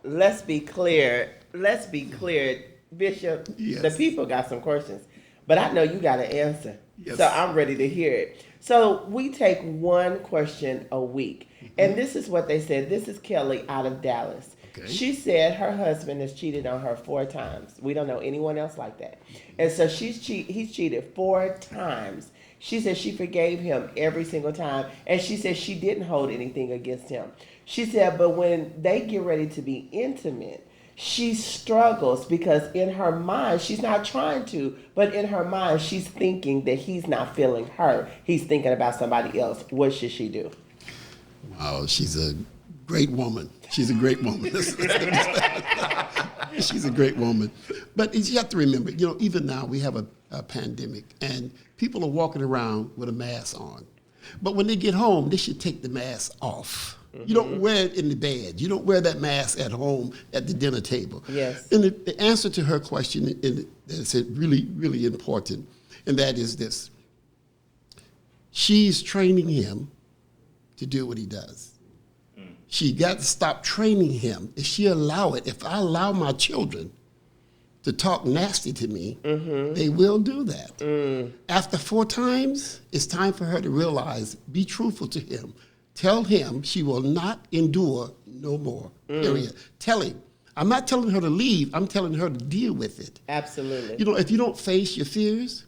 Let's be clear. Bishop, Yes. the people got some questions, but I know you got an answer. Yes. So I'm ready to hear it. So we take one question a week. And this is what they said. This is Kelly out of Dallas. Okay. She said her husband has cheated on her 4 times. We don't know anyone else like that. And so he's cheated 4 times. She said she forgave him every single time. And she said she didn't hold anything against him. She said, but when they get ready to be intimate, she struggles because in her mind, she's not trying to, but in her mind, she's thinking that he's not feeling her. He's thinking about somebody else. What should she do? Wow, she's a great woman. She's a great woman. She's a great woman. But you have to remember, even now we have a pandemic and people are walking around with a mask on. But when they get home, they should take the mask off. You don't wear it in the bed. You don't wear that mask at home at the dinner table. Yes. And the answer to her question is really, really important, and that is this. She's training him to do what he does. She got to stop training him. If she allow it, if I allow my children to talk nasty to me, they will do that. After 4 times, it's time for her to realize, be truthful to him. Tell him she will not endure no more, period. Tell him. I'm not telling her to leave. I'm telling her to deal with it. Absolutely. If you don't face your fears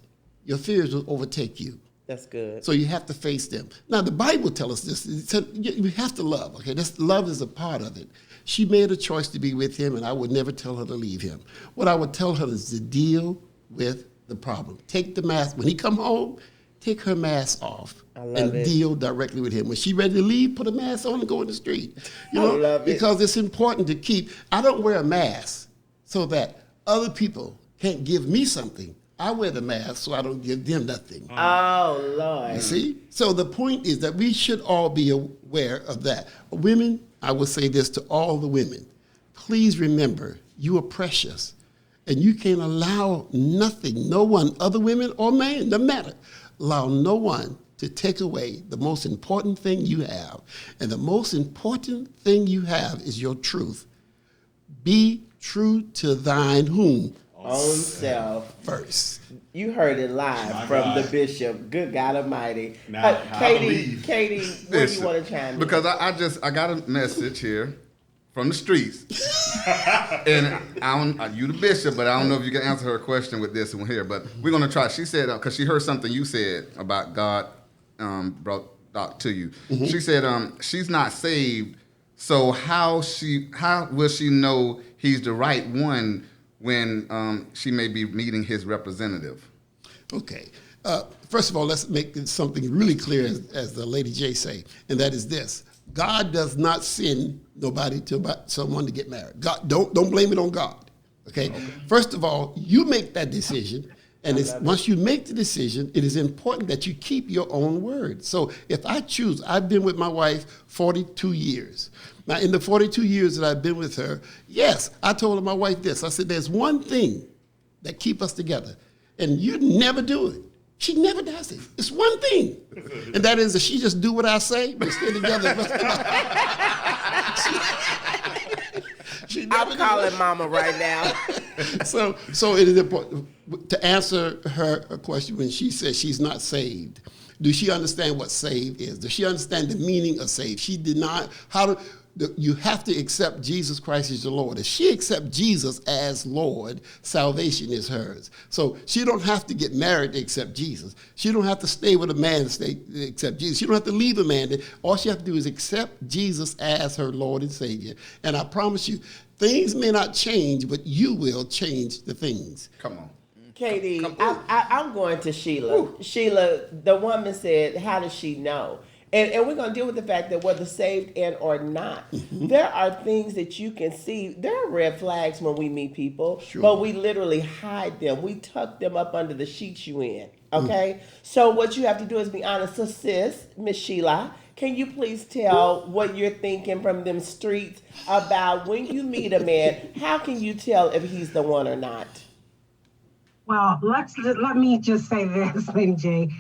will overtake you. That's good. So you have to face them. Now, the Bible tells us this. It said we have to love, okay? Love is a part of it. She made a choice to be with him, and I would never tell her to leave him. What I would tell her is to deal with the problem. Take the mask. When he come home, take her mask off and deal directly with him. When she's ready to leave, put a mask on and go in the street. Because it's important to keep. I don't wear a mask so that other people can't give me something. I wear the mask so I don't give them nothing. Oh, Lord. You see? So the point is that we should all be aware of that. Women, I will say this to all the women. Please remember, you are precious. And you can't allow nothing, no one, other women or men, no matter, allow no one to take away the most important thing you have. And the most important thing you have is your truth. Be true to thine whom? Own self. First. You heard it live from the bishop. Good God Almighty. Now, Katie, where do you want to chime in? Because I got a message here from the streets. And you the bishop, but I don't know if you can answer her question with this one here. But we're going to try. She said, because she heard something you said about God brought that to you. She said she's not saved, so how will she know he's the right one when she may be meeting his representative? Okay. First of all, let's make something really clear, as the Lady J say, and that is this. God does not send nobody to someone to get married. God, don't blame it on God. Okay? First of all, you make that decision, and once you make the decision, it is important that you keep your own word. So if I choose, I've been with my wife 42 years. Now, in the 42 years that I've been with her, yes, I told my wife this. I said, there's one thing that keep us together, and you never do it. She never does it. It's one thing. And that is that she just do what I say, but stay together. I'm calling mama right now. So it is important to answer her question when she says she's not saved. Do she understand what saved is? Does she understand the meaning of saved? She did not. You have to accept Jesus Christ as your Lord. If she accepts Jesus as Lord, salvation is hers. So she don't have to get married to accept Jesus. She don't have to stay with a man to accept Jesus. She don't have to leave a man. All she has to do is accept Jesus as her Lord and Savior. And I promise you, things may not change, but you will change the things. Come on. Katie, I'm going to Sheila. Woo. Sheila, the woman said, how does she know? And we're going to deal with the fact that whether saved and or not, there are things that you can see. There are red flags when we meet people, but we literally hide them. We tuck them up under the sheets you in. Okay? So what you have to do is be honest. So sis, Miss Sheila, can you please tell what you're thinking from them streets about when you meet a man, how can you tell if he's the one or not? Well, let me just say this, Lady J.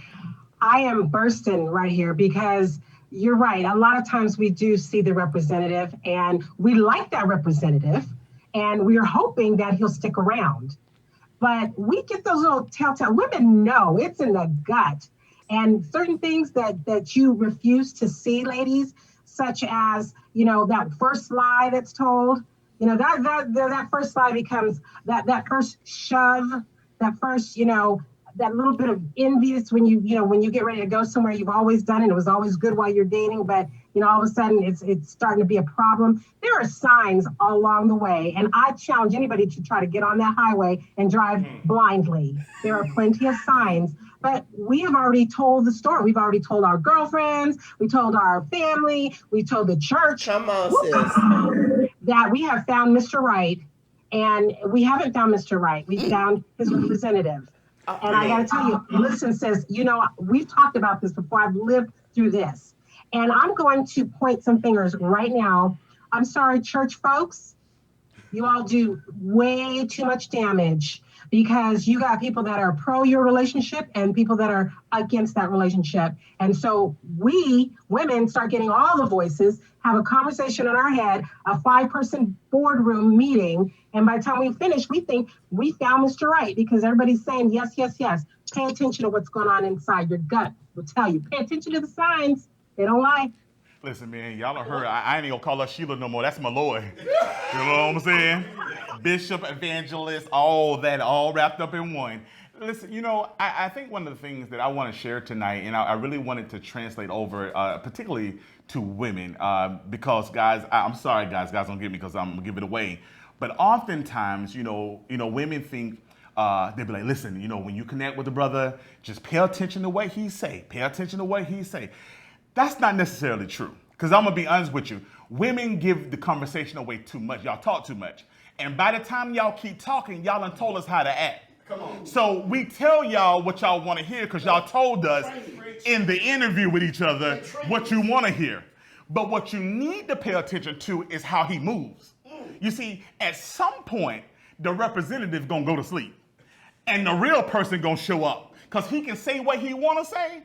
I am bursting right here because you're right. A lot of times we do see the representative and we like that representative and we're hoping that he'll stick around. But we get those little telltale, women know it's in the gut. And certain things that you refuse to see, ladies, such as, that first lie that's told, that first lie becomes that first shove, that first, that little bit of envious when when you get ready to go somewhere you've always done it was always good while you're dating, but all of a sudden it's starting to be a problem. There are signs all along the way, and I challenge anybody to try to get on that highway and drive blindly. There are plenty of signs, but we have already told the story. We've already told our girlfriends, we told our family, we told the church. Come on, sis. That we have found Mr. Right, and we haven't found Mr. Right. We found his representative. And I got to tell you, listen, sis, we've talked about this before. I've lived through this. And I'm going to point some fingers right now. I'm sorry, church folks. You all do way too much damage because you got people that are pro your relationship and people that are against that relationship. And so we, women, start getting all the voices, have a conversation in our head, a 5-person boardroom meeting. And by the time we finish, we think we found Mr. Right because everybody's saying, yes, yes, yes. Pay attention to what's going on inside. Your gut will tell you. Pay attention to the signs. They don't lie. Listen, man, y'all have heard. I ain't gonna call her Sheila no more. That's my Lord. You know what I'm saying? Bishop, evangelist, all that, all wrapped up in one. Listen, I think one of the things that I want to share tonight, and I really wanted to translate over, particularly to women, because guys, I'm sorry, guys don't get me because I'm gonna give it away. But oftentimes, women think they'll be like, listen, when you connect with a brother, just pay attention to what he say. Pay attention to what he say. That's not necessarily true. Because I'm going to be honest with you. Women give the conversation away too much. Y'all talk too much. And by the time y'all keep talking, y'all done told us how to act. Come on. So we tell y'all what y'all want to hear because y'all told us in the interview with each other what you want to hear. But what you need to pay attention to is how he moves. You see, at some point, the representative going to go to sleep. And the real person going to show up. Because he can say what he want to say,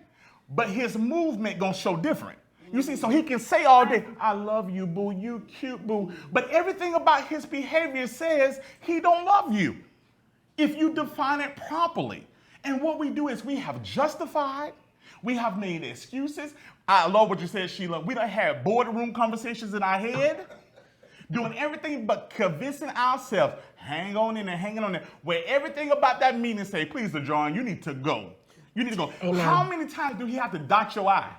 but his movement going to show different. You see, so he can say all day, I love you, boo, you cute, boo. But everything about his behavior says he don't love you if you define it properly. And what we do is we have justified, we have made excuses. I love what you said, Sheila. We done had boardroom conversations in our head, doing everything but convincing ourselves, hang on in there, hanging on there, where everything about that meeting say, please, LeJohn, you need to go. You need to go. Amen. How many times do he have to dot your eye?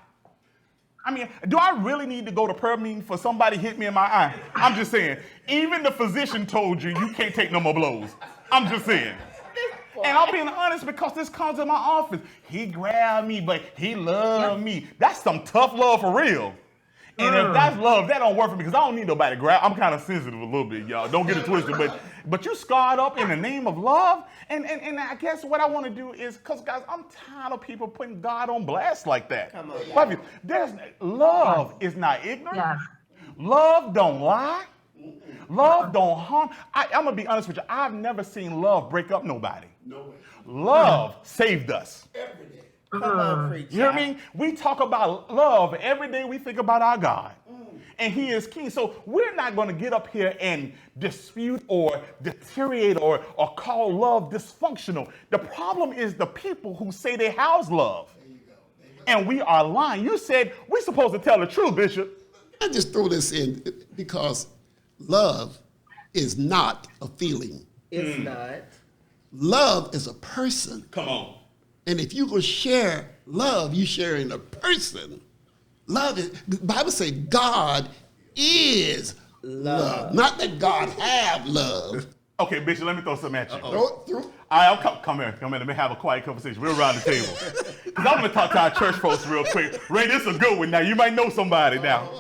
I mean, do I really need to go to prayer meeting for somebody hit me in my eye? I'm just saying. Even the physician told you can't take no more blows. I'm just saying. And I'm being honest because this comes in my office. He grabbed me, but he loved me. That's some tough love for real. And if that's love, that don't work for me because I don't need nobody to grab. I'm kind of sensitive a little bit, y'all. Don't get it twisted. But you scarred up in the name of love. And I guess what I want to do is, because, guys, I'm tired of people putting God on blast like that. Come on, love is not ignorant. Yeah. Love don't lie. Love don't harm. I'm going to be honest with you. I've never seen love break up nobody. No way. Love saved us. Every day. Come on, preacher. You know what I mean? We talk about love every day. We think about our God. And he is king. So we're not going to get up here and dispute or deteriorate or call love dysfunctional. The problem is the people who say they house love. There you go. And we are lying. You said we're supposed to tell the truth, Bishop. I just throw this in because love is not a feeling. It's not. Love is a person. Come on. And if you're going to share love, you're sharing a person. Love is, the Bible says God is love. Not that God have love. Okay, Bishop, let me throw something at you. Throw it through. Come here. Let me have a quiet conversation. We're around the table. Because I'm going to talk to our church folks real quick. Ray, this is a good one now. You might know somebody now.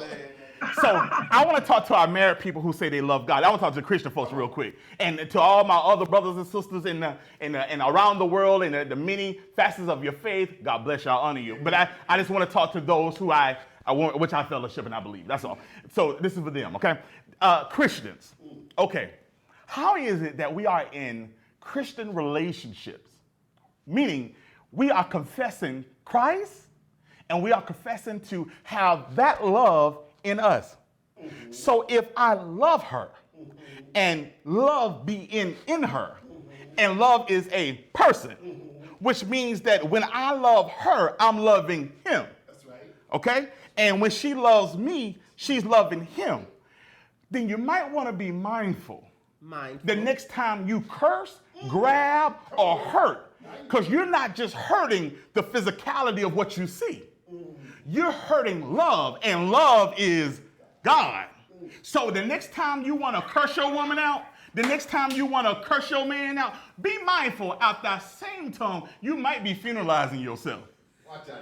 So I want to talk to our married people who say they love God. I want to talk to the Christian folks real quick, and to all my other brothers and sisters in around the world and the many facets of your faith. God bless you. I honor you. But I just want to talk to those who I want, which I fellowship and I believe. That's all. So this is for them. Okay, Christians. Okay, how is it that we are in Christian relationships, meaning we are confessing Christ and we are confessing to have that love in us? So if I love her and love be in her, and love is a person, which means that when I love her, I'm loving him. That's right. Okay? And when she loves me, she's loving him. Then you might want to be mindful. The next time you curse, grab, or hurt, because you're not just hurting the physicality of what you see. You're hurting love, and love is God. So the next time you want to curse your woman out, the next time you want to curse your man out, be mindful at that same tongue, you might be funeralizing yourself.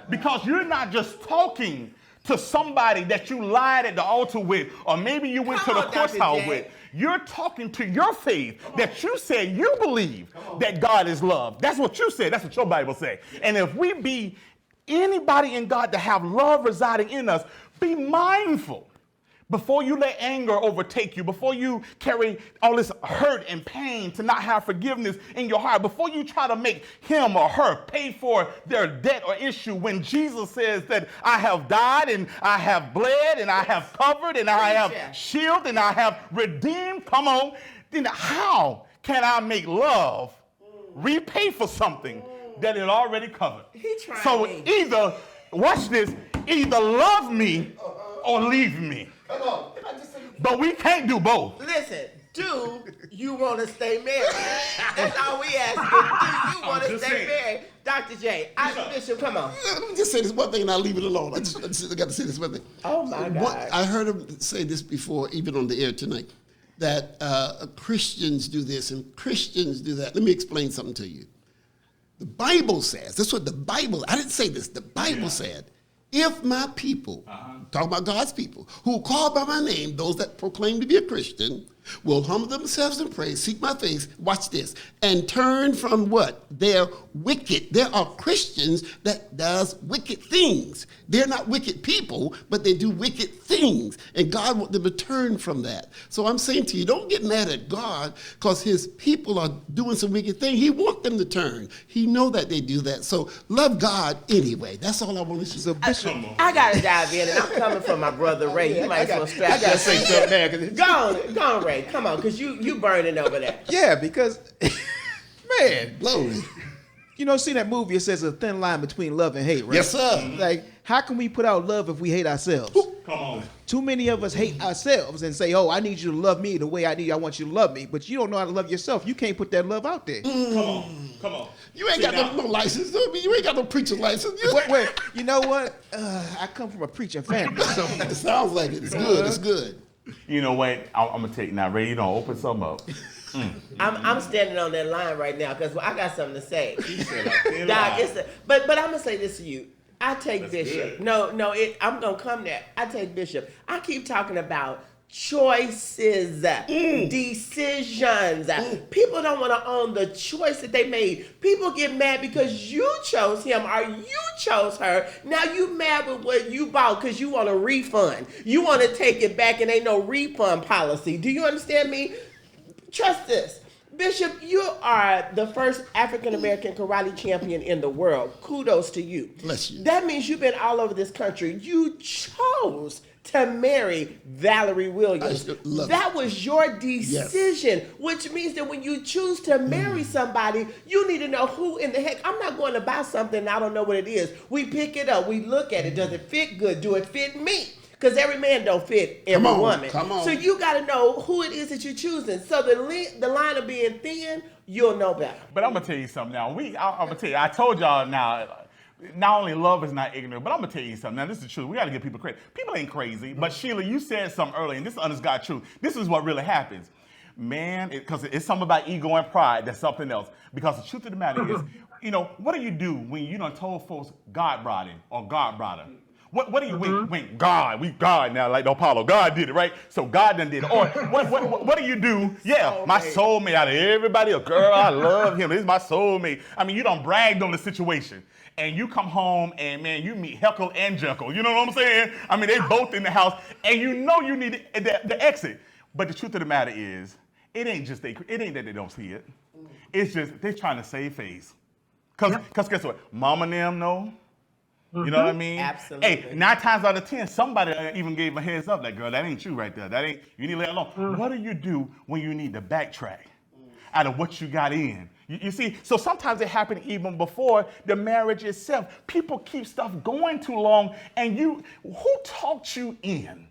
Because you're not just talking to somebody that you lied at the altar with, or maybe you went to the courthouse with. You're talking to your faith that you said you believe that God is love. That's what you said. That's what your Bible says. And if we be anybody in God to have love residing in us, be mindful before you let anger overtake you, before you carry all this hurt and pain to not have forgiveness in your heart, before you try to make him or her pay for their debt or issue, when Jesus says that I have died and I have bled and I have covered and I have shielded and I have redeemed, come on, then how can I make love repay for something that it already covered? So either, watch this, either love me or leave me. Come on. But we can't do both. Listen, do you want to stay married? That's all we ask. Do you want to stay married? Dr. J, Bishop, come on. Let me just say this one thing and I'll leave it alone. I just got to say this one thing. Oh, my God. I heard him say this before, even on the air tonight, that Christians do this and Christians do that. Let me explain something to you. The Bible says, that's what the Bible, I didn't say this, the Bible said, if my people, talking about God's people, who call by my name, those that proclaim to be a Christian, will humble themselves and pray, seek my face, watch this, and turn from what? They're wicked. There are Christians that does wicked things. They're not wicked people, but they do wicked things. And God wants them to turn from that. So I'm saying to you, don't get mad at God because his people are doing some wicked thing. He wants them to turn. He know that they do that. So love God anyway. That's all I want to say. So Bishop, I got to dive in, and I'm coming from my brother Ray. You might as well strap I got to say something now. Go on, Ray. Come on, because you burning over there. Yeah, because, man. Glory. You know, see that movie, it says a thin line between love and hate, right? Yes, sir. Like, how can we put out love if we hate ourselves? Come on. Too many of us hate ourselves and say, oh, I need you to love me the way I want you to love me. But you don't know how to love yourself. You can't put that love out there. Come on. You ain't got no license. You ain't got no preaching license. Wait, you know what? I come from a preaching family. So it sounds like it. It's good. It's good. You know what? I'm going to take now, Ray, you don't open something up. I'm standing on that line right now because I got something to say. Doc, but I'm going to say this to you. I take Bishop. Good. No, I'm going to come there. I take Bishop. I keep talking about choices, decisions. People don't want to own the choice that they made. People get mad because you chose him or you chose her. Now you mad with what you bought because you want a refund. You want to take it back and ain't no refund policy. Do you understand me? Trust this. Bishop, you are the first African-American karate champion in the world. Kudos to you. Bless you. That means you've been all over this country. You chose to marry Valerie Williams. That was your decision, which means that when you choose to marry somebody, you need to know who in the heck. I'm not going to buy something and I don't know what it is. We pick it up. We look at it. Does it fit good? Do it fit me? Because every man don't fit every woman. Come on. So you got to know who it is that you're choosing. So the line of being thin, you'll know better. But I'm going to tell you something now. I'm going to tell you, I told y'all now, not only love is not ignorant, but I'm going to tell you something. Now, this is the truth. We got to give people credit. People ain't crazy. But Sheila, you said something earlier, and this is honest God truth. This is what really happens. Man, because it's something about ego and pride. That's something else. Because the truth of the matter is, what do you do when you done told folks God brought him or God brought him? What do you wink? God, we God now, like Apollo. God did it, right? So God done did it. Or what do you do? Yeah, my soulmate out of everybody, a girl, I love him. This is my soulmate. I mean, you done bragged on the situation. And you come home and, man, you meet Heckle and Jekyll. You know what I'm saying? I mean, they both in the house. And you know you need the exit. But the truth of the matter is, it ain't that they don't see it. It's just they're trying to save face. Because guess what? Mama and them know. You know what I mean? Absolutely. Hey, 9 times out of 10, somebody even gave a heads up. Like, girl, that ain't you right there. That ain't, you need to let it alone. What do you do when you need to backtrack out of what you got in? You see, so sometimes it happened even before the marriage itself. People keep stuff going too long, and who talked you in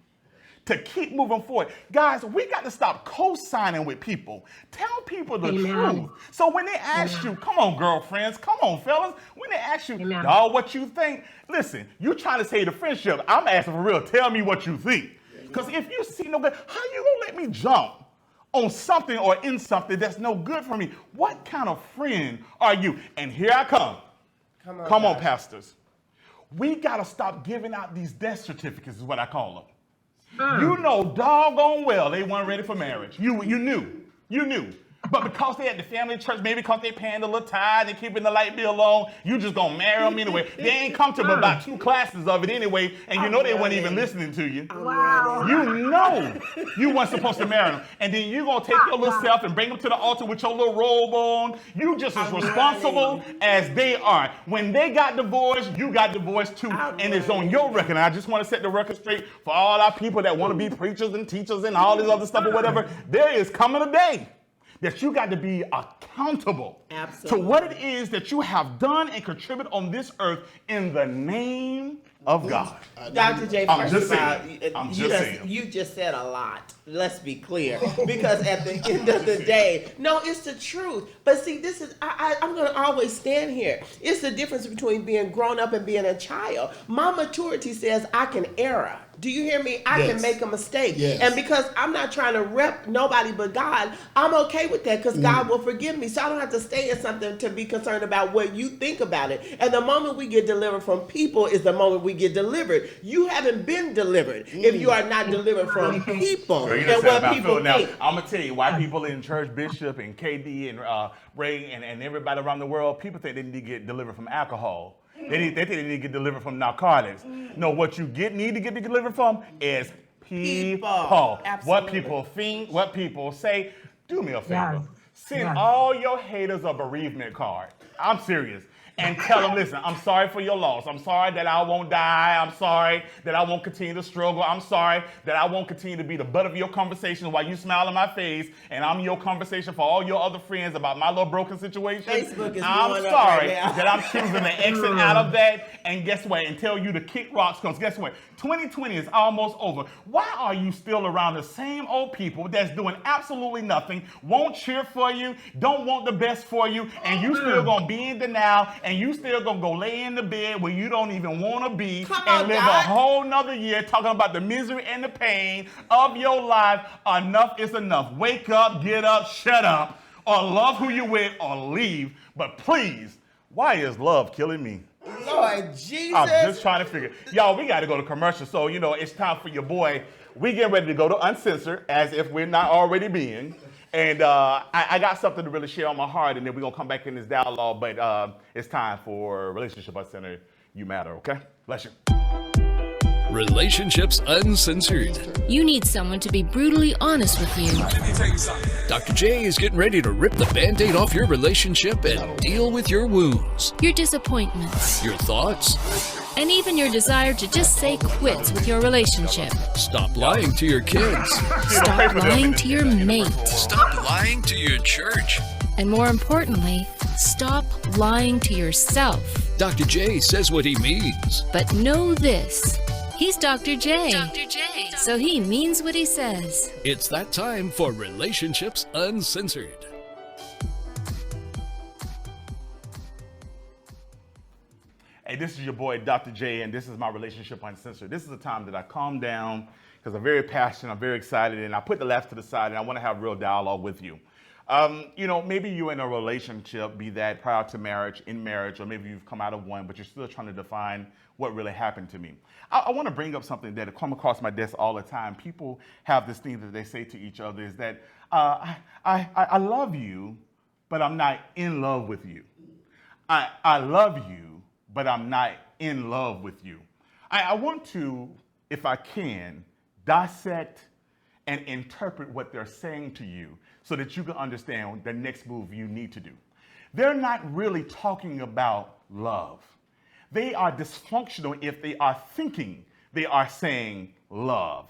to keep moving forward? Guys, we got to stop co-signing with people. Tell people the truth. So when they ask you, come on, girlfriends, come on, fellas, when they ask you, dawg, what you think, listen, you trying to save the friendship. I'm asking for real. Tell me what you think. Because if you see no good, how you going to let me jump on something or in something that's no good for me? What kind of friend are you? And here I come. Come on, pastors. We got to stop giving out these death certificates is what I call them. You know doggone well they weren't ready for marriage. You knew. But because they at the family church, maybe because they paying the little tithe and keeping the light bill on, you just gonna marry them anyway. They ain't come to about 2 classes of it anyway, and you know they weren't even listening to you. Wow. You know you weren't supposed to marry them. And then you gonna take your little self and bring them to the altar with your little robe on. You just as responsible as they are. When they got divorced, you got divorced too, and it's on your record. And I just want to set the record straight for all our people that want to be preachers and teachers and all this other stuff or whatever. There is coming a day that you got to be accountable to what it is that you have done and contributed on this earth in the name of God. Dr. J, I'm first just of all, saying. you just said a lot. Let's be clear. Because at the end of the day, no, it's the truth. But see, this is, I'm going to always stand here. It's the difference between being grown up and being a child. My maturity says I can err. Do you hear me? I can make a mistake. Yes. And because I'm not trying to rep nobody but God, I'm okay with that because God will forgive me. So I don't have to stay in something to be concerned about what you think about it. And the moment we get delivered from people is the moment we get delivered. You haven't been delivered if you are not delivered from people and what people think. Now, I'm going to tell you why people in church, Bishop and KD and Ray and everybody around the world, people think they need to get delivered from alcohol. They think they need to get delivered from narcotics. No, what you need to get delivered from is people. What people think, what people say. Do me a favor. Send all your haters a bereavement card. I'm serious. And tell them, listen, I'm sorry for your loss. I'm sorry that I won't die. I'm sorry that I won't continue to struggle. I'm sorry that I won't continue to be the butt of your conversation while you smile in my face and I'm your conversation for all your other friends about my little broken situation. Facebook is I'm sorry that I'm choosing to exit out of that. And guess what? And tell you to kick rocks because guess what? 2020 is almost over. Why are you still around the same old people that's doing absolutely nothing, won't cheer for you, don't want the best for you, and you still gonna be in denial, and you still gonna go lay in the bed where you don't even want to be and live a whole nother year talking about the misery and the pain of your life? Enough is enough. Wake up, get up, shut up, or love who you with or leave. But please, why is love killing me? Lord Jesus. I'm just trying to figure. Y'all, we got to go to commercial. So, it's time for your boy. We getting ready to go to Uncensored as if we're not already being. And I got something to really share on my heart, and then we're going to come back in this dialogue. But it's time for Relationship Uncensored. You matter, okay? Bless you. Relationships Uncensored. You need someone to be brutally honest with you. Dr. J is getting ready to rip the Band-Aid off your relationship and deal with your wounds, Your disappointments, your thoughts. and even your desire to just say quits with your relationship. Stop lying to your kids. Stop lying to your mate. Stop lying to your church. And more importantly, stop lying to yourself. Dr. J says what he means. But know this. He's Dr. J. So he means what he says. It's that time for Relationships Uncensored. Hey, this is your boy, Dr. J, and this is my Relationship Uncensored. This is a time that I calm down because I'm very passionate, I'm very excited, and I put the laughs to the side, and I want to have real dialogue with you. Maybe you're in a relationship, be that prior to marriage, in marriage, or maybe you've come out of one, but you're still trying to define what really happened to me. I want to bring up something that come across my desk all the time. People have this thing that they say to each other is that I love you, but I'm not in love with you. I love you, but I'm not in love with you. I want to, if I can, dissect and interpret what they're saying to you so that you can understand the next move you need to do. They're not really talking about love. They are dysfunctional if they are thinking they are saying love.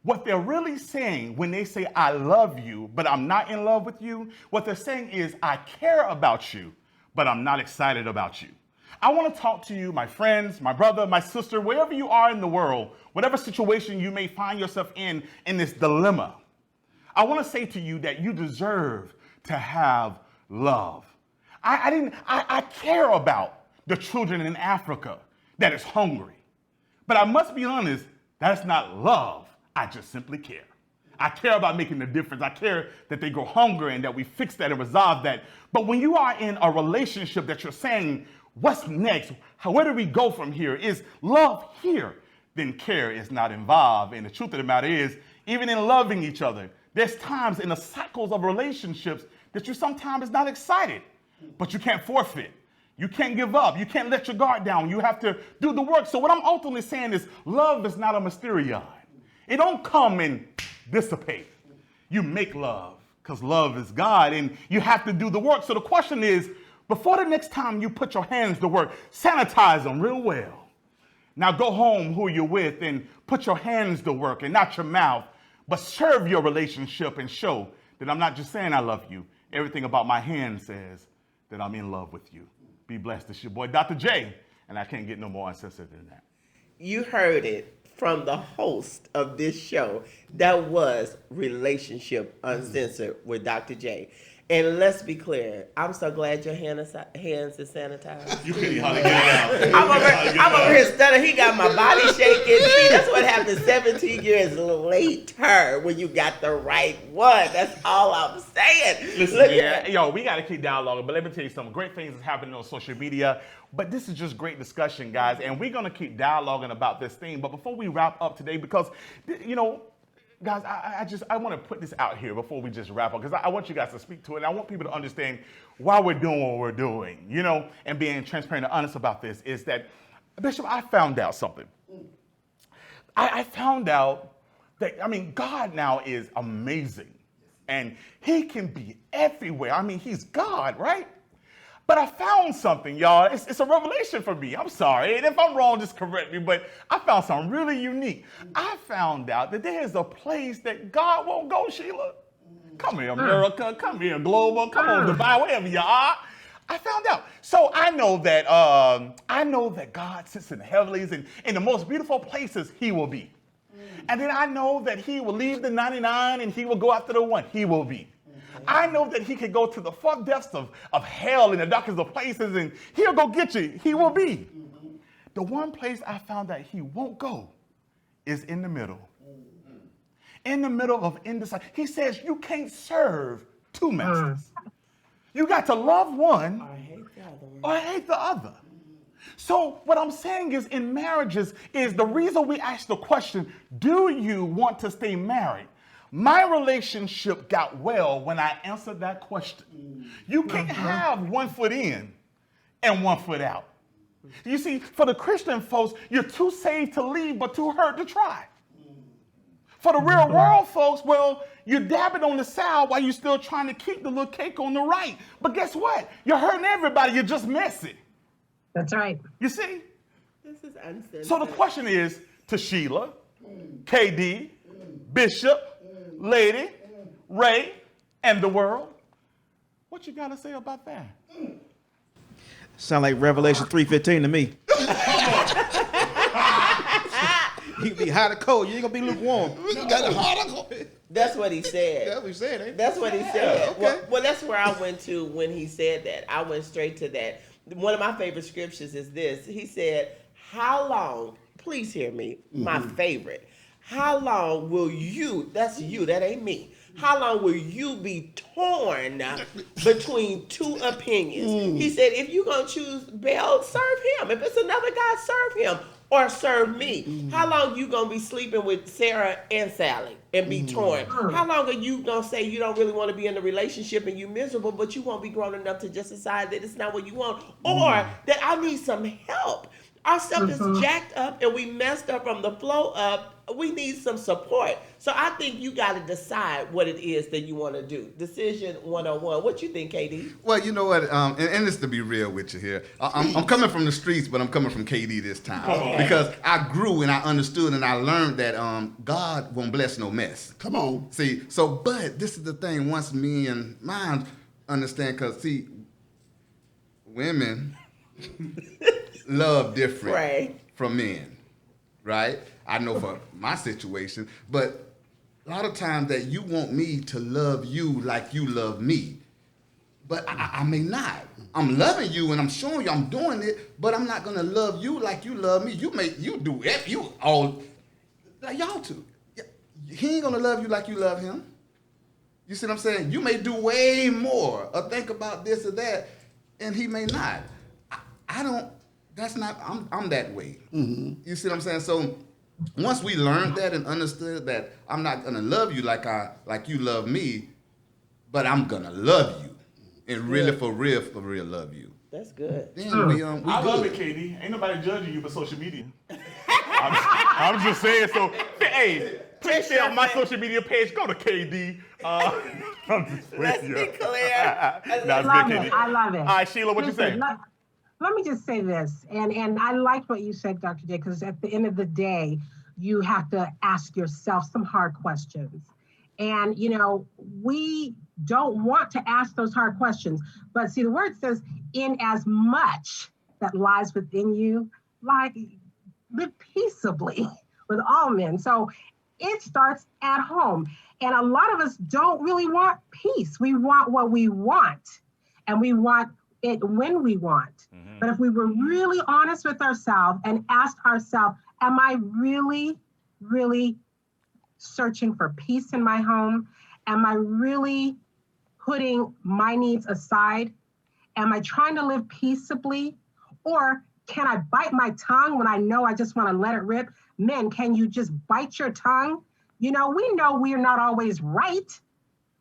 What they're really saying when they say, I love you, but I'm not in love with you, what they're saying is, I care about you, but I'm not excited about you. I want to talk to you, my friends, my brother, my sister, wherever you are in the world, whatever situation you may find yourself in this dilemma. I want to say to you that you deserve to have love. I care about the children in Africa that is hungry. But I must be honest, that's not love. I just simply care. I care about making a difference. I care that they go hungry and that we fix that and resolve that. But when you are in a relationship that you're saying, what's next? Where do we go from here? Is love here? Then care is not involved. And the truth of the matter is, even in loving each other, there's times in the cycles of relationships that you sometimes is not excited, but you can't forfeit. You can't give up. You can't let your guard down. You have to do the work. So what I'm ultimately saying is love is not a mysterion. It don't come and dissipate. You make love because love is God and you have to do the work. So the question is, before the next time you put your hands to work, sanitize them real well. Now go home who you're with and put your hands to work and not your mouth, but serve your relationship and show that I'm not just saying I love you. Everything about my hand says that I'm in love with you. Be blessed. It's your boy, Dr. J, and I can't get no more uncensored than that. You heard it from the host of this show. That was Relationship Uncensored with Dr. J. And let's be clear, I'm so glad your hands is sanitized. You couldn't hardly get it out. I'm over here stuttering. He got my body shaking. See, that's what happens 17 years later when you got the right one. That's all I'm saying. Listen, we got to keep dialoguing, but let me tell you something. Great things is happening on social media, but this is just great discussion, guys, and we're going to keep dialoguing about this thing. But before we wrap up today, because, guys, I want to put this out here before we just wrap up, because I want you guys to speak to it. And I want people to understand why we're doing what we're doing, and being transparent and honest about this is that, Bishop, I found out something. I found out that, God now is amazing, and he can be everywhere. He's God, right? But I found something, y'all. It's a revelation for me. I'm sorry. And if I'm wrong, just correct me. But I found something really unique. I found out that there is a place that God won't go, Sheila. Come here, America. Come here, Global. Come on, Dubai, wherever you are. I found out. So I know that God sits in the heavens, and in the most beautiful places he will be. And then I know that he will leave the 99 and he will go after the one. He will be. I know that he can go to the far depths of hell and the darkest of places, and he'll go get you. He will be. The one place I found that he won't go is in the middle. In the middle of indecision. He says you can't serve two masters. You got to love one or hate the other. So what I'm saying is, in marriages, is the reason we ask the question, do you want to stay married? My relationship got well when I answered that question. You can't have 1 foot in and 1 foot out. You see, for the Christian folks, you're too saved to leave, but too hurt to try. For the real world folks, well, you're dabbing on the side while you're still trying to keep the little cake on the right. But guess what? You're hurting everybody. You're just messy. That's right. You see? This is uncensored. So the question is to Sheila, KD, Bishop, Lady, Ray, and the world. What you got to say about that? Sound like Revelation 3:15 to me. You can be hot or cold. You ain't gonna be lukewarm. That's what he said. That's what he said, ain't it? That's what he said. Yeah, okay. Well, that's where I went to when he said that. I went straight to that. One of my favorite scriptures is this. He said, how long, please hear me, my favorite, how long will you, that's you, that ain't me, How long will you be torn between two opinions? He said, if you're going to choose Bell, serve him. If it's another guy, serve him or serve me. How long you going to be sleeping with Sarah and Sally and be torn? How long are you going to say you don't really want to be in a relationship and you miserable, but you won't be grown enough to just decide that it's not what you want, or that I need some help? Our stuff is jacked up and we messed up from the flow up. We need some support. So I think you got to decide what it is that you want to do. Decision 101. What you think, KD? Well, you know what, and this to be real with you here, I'm coming from the streets, but I'm coming from KD this time. Because I grew and I understood and I learned that God won't bless no mess. Come on. See, but this is the thing, once me and mine understand, because, see, women love different from men, right? I know for my situation, but a lot of times that you want me to love you like you love me, but I may not. I'm loving you and I'm showing you I'm doing it, but I'm not gonna love you like you love me. You do it, you all like y'all two. He ain't gonna love you like you love him. You see what I'm saying? You may do way more or think about this or that, and he may not. I don't. That's not. I'm that way. You see what I'm saying? So once we learned that and understood that I'm not gonna love you like you love me, but I'm gonna love you and really for real love you. That's good. Then we I love it, KD. Ain't nobody judging you but social media. I'm just saying. So hey, please stay on my social media page. Go to KD. Let's be clear. I love it. All right, Sheila, what you say? Let me just say this, and I liked what you said, Dr. J, because at the end of the day, you have to ask yourself some hard questions. And, we don't want to ask those hard questions. But see, the word says, in as much that lies within you, live peaceably with all men. So it starts at home. And a lot of us don't really want peace. We want what we want, and we want it when we want. But if we were really honest with ourselves and asked ourselves, am I really, really searching for peace in my home? Am I really putting my needs aside? Am I trying to live peaceably? Or can I bite my tongue when I know I just want to let it rip? Men, can you just bite your tongue? We know we're not always right,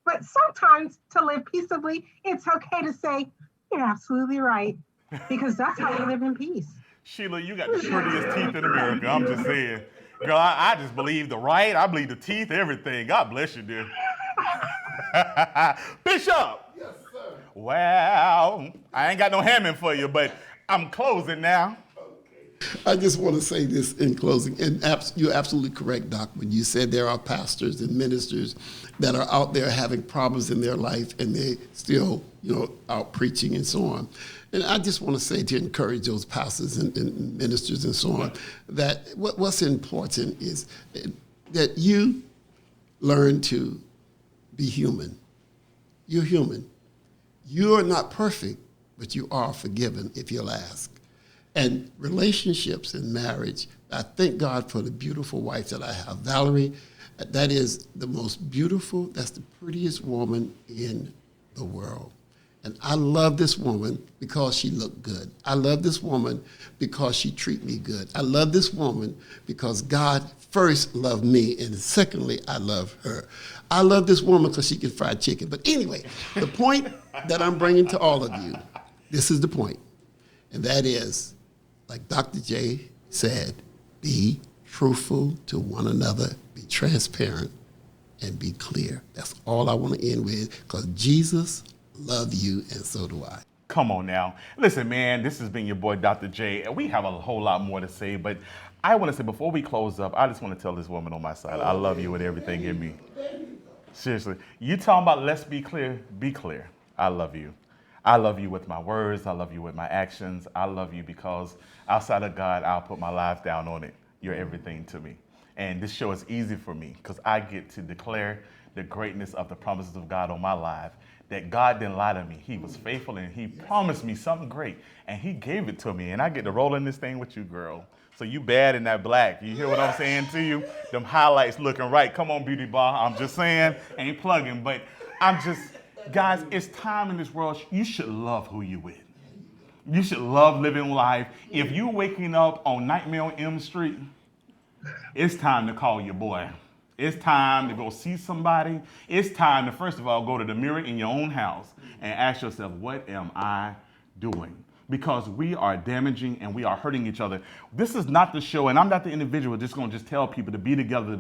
but sometimes to live peaceably, it's okay to say, you're absolutely right, because that's how you live in peace. Sheila, you got the prettiest teeth in America. I'm just saying. Girl, I just believe the right. I believe the teeth, everything. God bless you, dear. Bishop. Yes, sir. Well, I ain't got no Hammond for you, but I'm closing now. I just want to say this in closing, and you're absolutely correct, Doc, when you said there are pastors and ministers that are out there having problems in their life, and they still, out preaching and so on. And I just want to say to encourage those pastors and ministers and so on, that what's important is that you learn to be human. You're human. You are not perfect, but you are forgiven if you'll ask. And relationships and marriage, I thank God for the beautiful wife that I have. Valerie, that is the most beautiful, that's the prettiest woman in the world. And I love this woman because she looked good. I love this woman because she treat me good. I love this woman because God first loved me, and secondly, I love her. I love this woman because she can fry chicken. But anyway, the point that I'm bringing to all of you, this is the point, and that is, like Dr. J said, be truthful to one another, be transparent, and be clear. That's all I want to end with, because Jesus loved you, and so do I. Come on now. Listen, man, this has been your boy, Dr. J, and we have a whole lot more to say, but I want to say, before we close up, I just want to tell this woman on my side, I love you with everything in me. Seriously. You talking about let's be clear, be clear. I love you. I love you with my words. I love you with my actions. I love you because outside of God, I'll put my life down on it. you're everything to me. And this show is easy for me because I get to declare the greatness of the promises of God on my life, that God didn't lie to me. He was faithful and he promised me something great and he gave it to me. And I get to roll in this thing with you, girl. So you bad in that black. You hear what I'm saying to you? Them highlights looking right. Come on, beauty bar. I'm just saying, ain't plugging, but guys, it's time in this world. You should love who you with. You should love living life. If you waking up on Nightmare on Elm Street, it's time to call your boy. It's time to go see somebody. It's time to, first of all, go to the mirror in your own house and ask yourself, what am I doing? Because we are damaging and we are hurting each other. This is not the show, and I'm not the individual just going to just tell people to be together,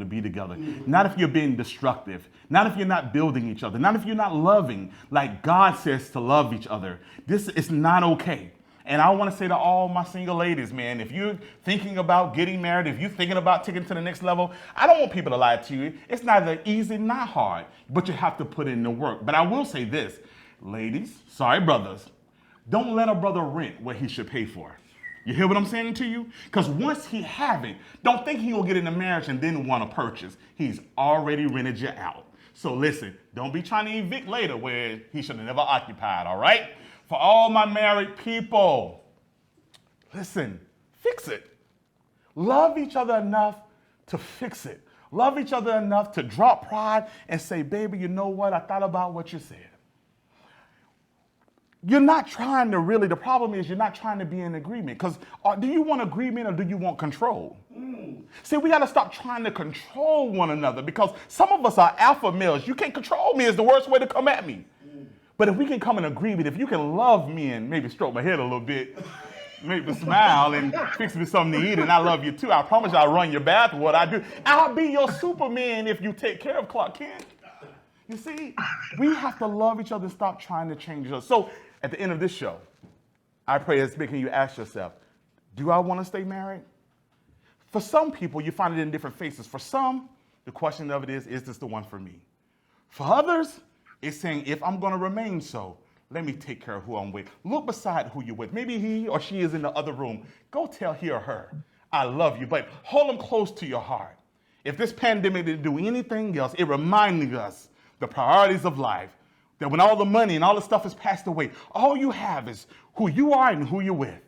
Not if you're being destructive. Not if you're not building each other. Not if you're not loving like God says to love each other. This is not okay. And I want to say to all my single ladies, man, if you're thinking about getting married, if you're thinking about taking it to the next level, I don't want people to lie to you. It's neither easy nor hard, but you have to put in the work. But I will say this, ladies, sorry, brothers, don't let a brother rent what he should pay for. You hear what I'm saying to you? Because once he have it, don't think he will get into marriage and then want to purchase. He's already rented you out. So listen, don't be trying to evict later where he should have never occupied, all right? For all my married people, listen, fix it. Love each other enough to fix it. Love each other enough to drop pride and say, baby, you know what? I thought about what you said. You're not trying to really, the problem is you're not trying to be in agreement. Because do you want agreement or do you want control? See, we got to stop trying to control one another because some of us are alpha males. You can't control me is the worst way to come at me. But if we can come in agreement, if you can love me and maybe stroke my head a little bit, make me smile and fix me something to eat, and I love you too. I promise you I'll run your bath, what I do. I'll be your Superman if you take care of Clark Kent. You see, we have to love each other and stop trying to change us. So at the end of this show, I pray it's making you ask yourself, do I want to stay married? For some people, you find it in different faces. For some, the question of it is this the one for me? For others, it's saying, if I'm going to remain so, let me take care of who I'm with. Look beside who you're with. Maybe he or she is in the other room. Go tell he or her, I love you, but hold them close to your heart. If this pandemic didn't do anything else, it reminded us the priorities of life, that when all the money and all the stuff has passed away, all you have is who you are and who you're with.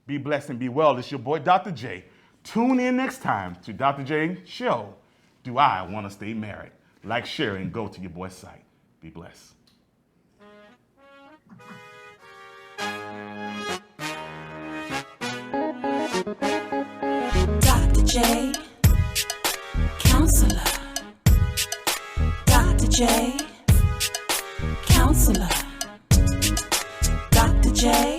Be blessed and be well. It's your boy, Dr. J. Tune in next time to Dr. J Show. Do I want to stay married? Like, share, and go to your boy's site. Be blessed. Dr. J, counselor. Dr. J, counselor. Dr. J.